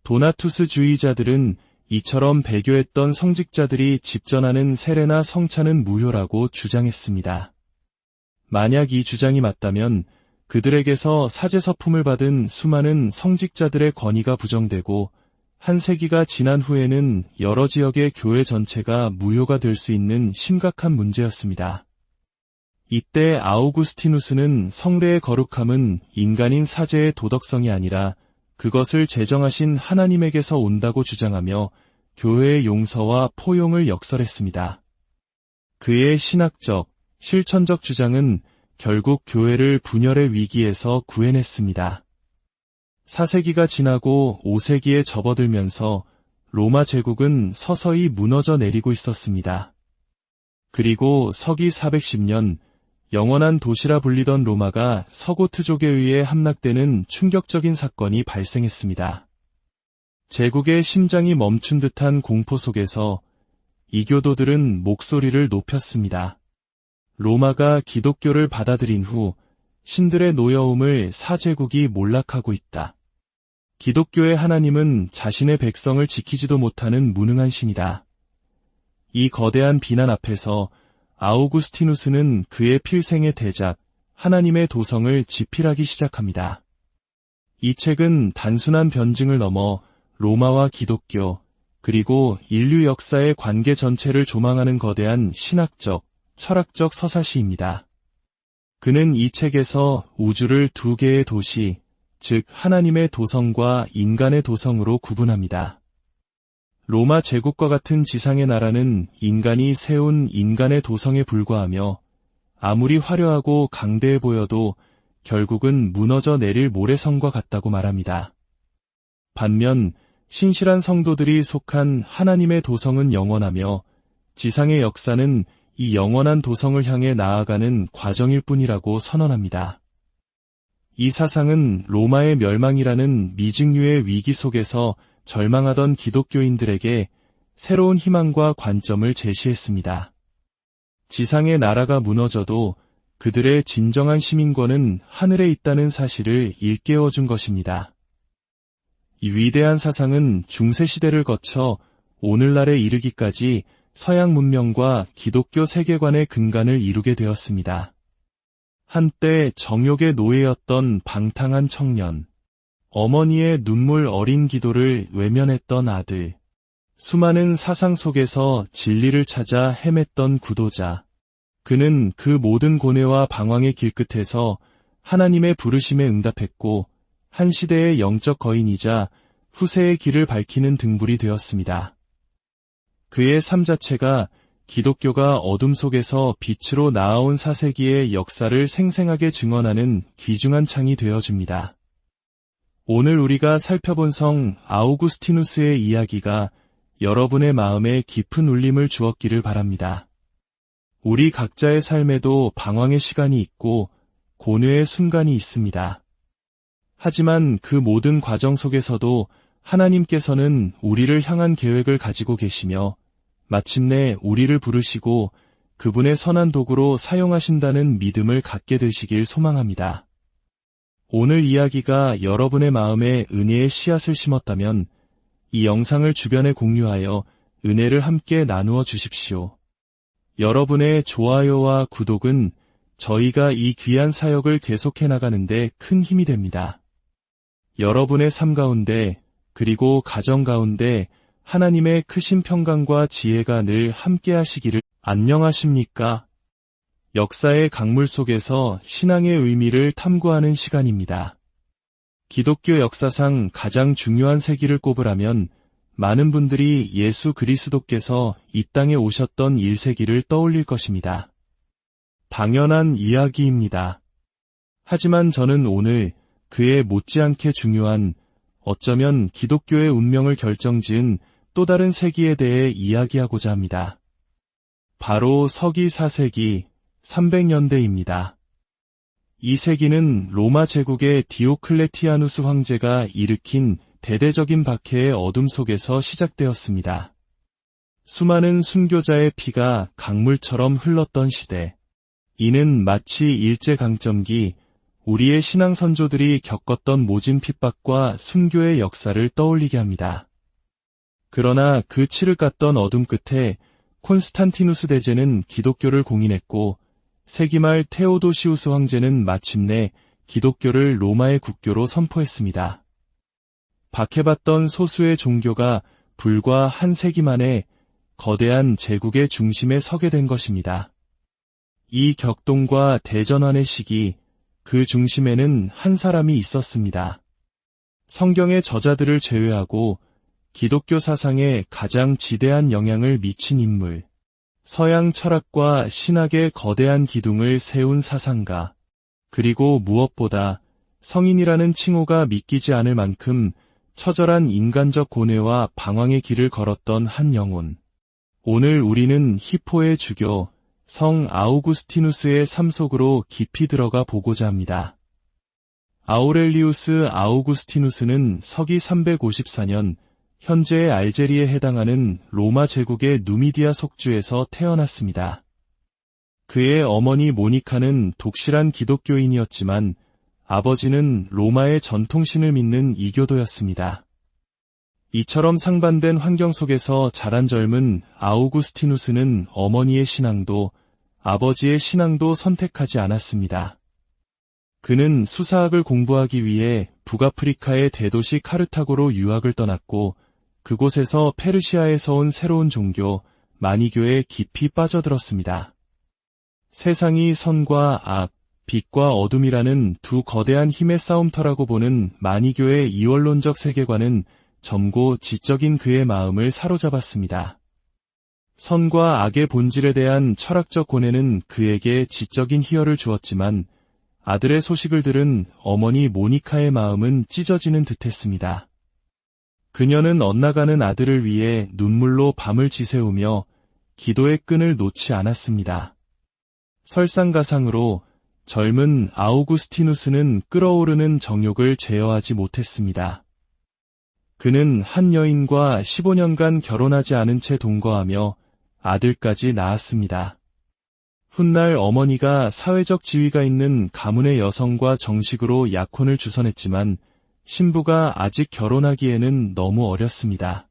도나투스주의자들은 이처럼 배교했던 성직자들이 집전하는 세례나 성찬은 무효라고 주장했습니다. 만약 이 주장이 맞다면 그들에게서 사제서품을 받은 수많은 성직자들의 권위가 부정되고 한 세기가 지난 후에는 여러 지역의 교회 전체가 무효가 될 수 있는 심각한 문제였습니다. 이때 아우구스티누스는 성례의 거룩함은 인간인 사제의 도덕성이 아니라 그것을 제정하신 하나님에게서 온다고 주장하며 교회의 용서와 포용을 역설했습니다. 그의 신학적, 실천적 주장은 결국 교회를 분열의 위기에서 구해냈습니다. 4세기가 지나고 5세기에 접어들면서 로마 제국은 서서히 무너져 내리고 있었습니다. 그리고 서기 410년 영원한 도시라 불리던 로마가 서고트족에 의해 함락되는 충격적인 사건이 발생했습니다. 제국의 심장이 멈춘 듯한 공포 속에서 이교도들은 목소리를 높였습니다. 로마가 기독교를 받아들인 후 신들의 노여움을 사제국이 몰락하고 있다. 기독교의 하나님은 자신의 백성을 지키지도 못하는 무능한 신이다. 이 거대한 비난 앞에서 아우구스티누스는 그의 필생의 대작, 하나님의 도성을 지필하기 시작합니다. 이 책은 단순한 변증을 넘어 로마와 기독교, 그리고 인류 역사의 관계 전체를 조망하는 거대한 신학적, 철학적 서사시입니다. 그는 이 책에서 우주를 두 개의 도시, 즉 하나님의 도성과 인간의 도성으로 구분합니다. 로마 제국과 같은 지상의 나라는 인간이 세운 인간의 도성에 불과하며 아무리 화려하고 강대해 보여도 결국은 무너져 내릴 모래성과 같다고 말합니다. 반면 신실한 성도들이 속한 하나님의 도성은 영원하며 지상의 역사는 이 영원한 도성을 향해 나아가는 과정일 뿐이라고 선언합니다. 이 사상은 로마의 멸망이라는 미증유의 위기 속에서 절망하던 기독교인들에게 새로운 희망과 관점을 제시했습니다. 지상의 나라가 무너져도 그들의 진정한 시민권은 하늘에 있다는 사실을 일깨워준 것입니다. 이 위대한 사상은 중세시대를 거쳐 오늘날에 이르기까지 서양 문명과 기독교 세계관의 근간을 이루게 되었습니다. 한때 정욕의 노예였던 방탕한 청년, 어머니의 눈물 어린 기도를 외면했던 아들, 수많은 사상 속에서 진리를 찾아 헤맸던 구도자. 그는 그 모든 고뇌와 방황의 길끝에서 하나님의 부르심에 응답했고 한 시대의 영적 거인이자 후세의 길을 밝히는 등불이 되었습니다. 그의 삶 자체가 기독교가 어둠 속에서 빛으로 나아온 4세기의 역사를 생생하게 증언하는 귀중한 창이 되어줍니다. 오늘 우리가 살펴본 성 아우구스티누스의 이야기가 여러분의 마음에 깊은 울림을 주었기를 바랍니다. 우리 각자의 삶에도 방황의 시간이 있고 고뇌의 순간이 있습니다. 하지만 그 모든 과정 속에서도 하나님께서는 우리를 향한 계획을 가지고 계시며 마침내 우리를 부르시고 그분의 선한 도구로 사용하신다는 믿음을 갖게 되시길 소망합니다. 오늘 이야기가 여러분의 마음에 은혜의 씨앗을 심었다면 이 영상을 주변에 공유하여 은혜를 함께 나누어 주십시오. 여러분의 좋아요와 구독은 저희가 이 귀한 사역을 계속해 나가는데 큰 힘이 됩니다. 여러분의 삶 가운데 그리고 가정 가운데 하나님의 크신 평강과 지혜가 늘 함께 하시기를. 안녕하십니까? 역사의 강물 속에서 신앙의 의미를 탐구하는 시간입니다. 기독교 역사상 가장 중요한 세기를 꼽으라면 많은 분들이 예수 그리스도께서 이 땅에 오셨던 1세기를 떠올릴 것입니다. 당연한 이야기입니다. 하지만 저는 오늘 그에 못지않게 중요한, 어쩌면 기독교의 운명을 결정지은 또 다른 세기에 대해 이야기하고자 합니다. 바로 서기 4세기 300년대입니다. 이 세기는 로마 제국의 디오클레티아누스 황제가 일으킨 대대적인 박해의 어둠 속에서 시작되었습니다. 수많은 순교자의 피가 강물처럼 흘렀던 시대. 이는 마치 일제강점기 우리의 신앙 선조들이 겪었던 모진 핍박과 순교의 역사를 떠올리게 합니다. 그러나 그 치를 깠던 어둠 끝에 콘스탄티누스 대제는 기독교를 공인했고 세기 말 테오도시우스 황제는 마침내 기독교를 로마의 국교로 선포했습니다. 박해받던 소수의 종교가 불과 한 세기 만에 거대한 제국의 중심에 서게 된 것입니다. 이 격동과 대전환의 시기, 그 중심에는 한 사람이 있었습니다. 성경의 저자들을 제외하고 기독교 사상에 가장 지대한 영향을 미친 인물, 서양 철학과 신학의 거대한 기둥을 세운 사상가, 그리고 무엇보다 성인이라는 칭호가 믿기지 않을 만큼 처절한 인간적 고뇌와 방황의 길을 걸었던 한 영혼. 오늘 우리는 히포의 주교, 성 아우구스티누스의 삶 속으로 깊이 들어가 보고자 합니다. 아우렐리우스 아우구스티누스는 서기 354년 현재의 알제리에 해당하는 로마 제국의 누미디아 속주에서 태어났습니다. 그의 어머니 모니카는 독실한 기독교인이었지만 아버지는 로마의 전통신을 믿는 이교도였습니다. 이처럼 상반된 환경 속에서 자란 젊은 아우구스티누스는 어머니의 신앙도 아버지의 신앙도 선택하지 않았습니다. 그는 수사학을 공부하기 위해 북아프리카의 대도시 카르타고로 유학을 떠났고 그곳에서 페르시아에서 온 새로운 종교, 마니교에 깊이 빠져들었습니다. 세상이 선과 악, 빛과 어둠이라는 두 거대한 힘의 싸움터라고 보는 마니교의 이원론적 세계관은 젊고 지적인 그의 마음을 사로잡았습니다. 선과 악의 본질에 대한 철학적 고뇌는 그에게 지적인 희열을 주었지만 아들의 소식을 들은 어머니 모니카의 마음은 찢어지는 듯했습니다. 그녀는 엇나가는 아들을 위해 눈물로 밤을 지새우며 기도의 끈을 놓지 않았습니다. 설상가상으로 젊은 아우구스티누스는 끓어오르는 정욕을 제어하지 못했습니다. 그는 한 여인과 15년간 결혼하지 않은 채 동거하며 아들까지 낳았습니다. 훗날 어머니가 사회적 지위가 있는 가문의 여성과 정식으로 약혼을 주선했지만 신부가 아직 결혼하기에는 너무 어렸습니다.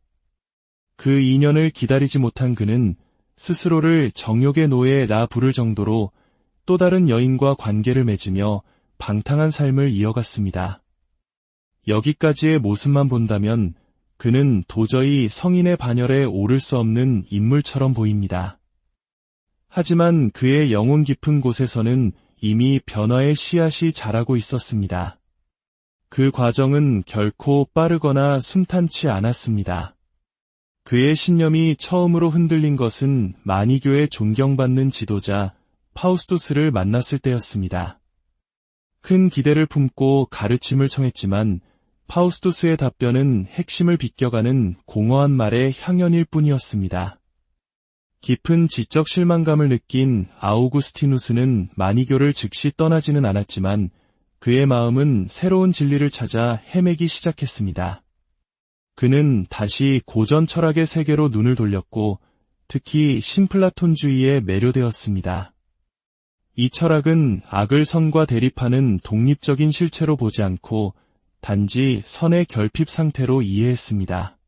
그 2년을 기다리지 못한 그는 스스로를 정욕의 노예라 부를 정도로 또 다른 여인과 관계를 맺으며 방탕한 삶을 이어갔습니다. 여기까지의 모습만 본다면 그는 도저히 성인의 반열에 오를 수 없는 인물처럼 보입니다. 하지만 그의 영혼 깊은 곳에서는 이미 변화의 씨앗이 자라고 있었습니다. 그 과정은 결코 빠르거나 순탄치 않았습니다. 그의 신념이 처음으로 흔들린 것은 마니교의 존경받는 지도자 파우스투스를 만났을 때였습니다. 큰 기대를 품고 가르침을 청했지만 파우스투스의 답변은 핵심을 비껴가는 공허한 말의 향연일 뿐이었습니다. 깊은 지적 실망감을 느낀 아우구스티누스는 마니교를 즉시 떠나지는 않았지만 그의 마음은 새로운 진리를 찾아 헤매기 시작했습니다. 그는 다시 고전 철학의 세계로 눈을 돌렸고 특히 신플라톤주의에 매료되었습니다. 이 철학은 악을 선과 대립하는 독립적인 실체로 보지 않고 단지 선의 결핍 상태로 이해했습니다.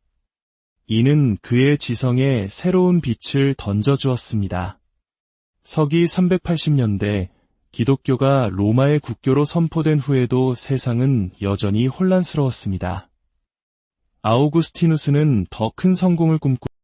이는 그의 지성에 새로운 빛을 던져주었습니다. 서기 380년대 기독교가 로마의 국교로 선포된 후에도 세상은 여전히 혼란스러웠습니다. 아우구스티누스는 더 큰 성공을 꿈꾸고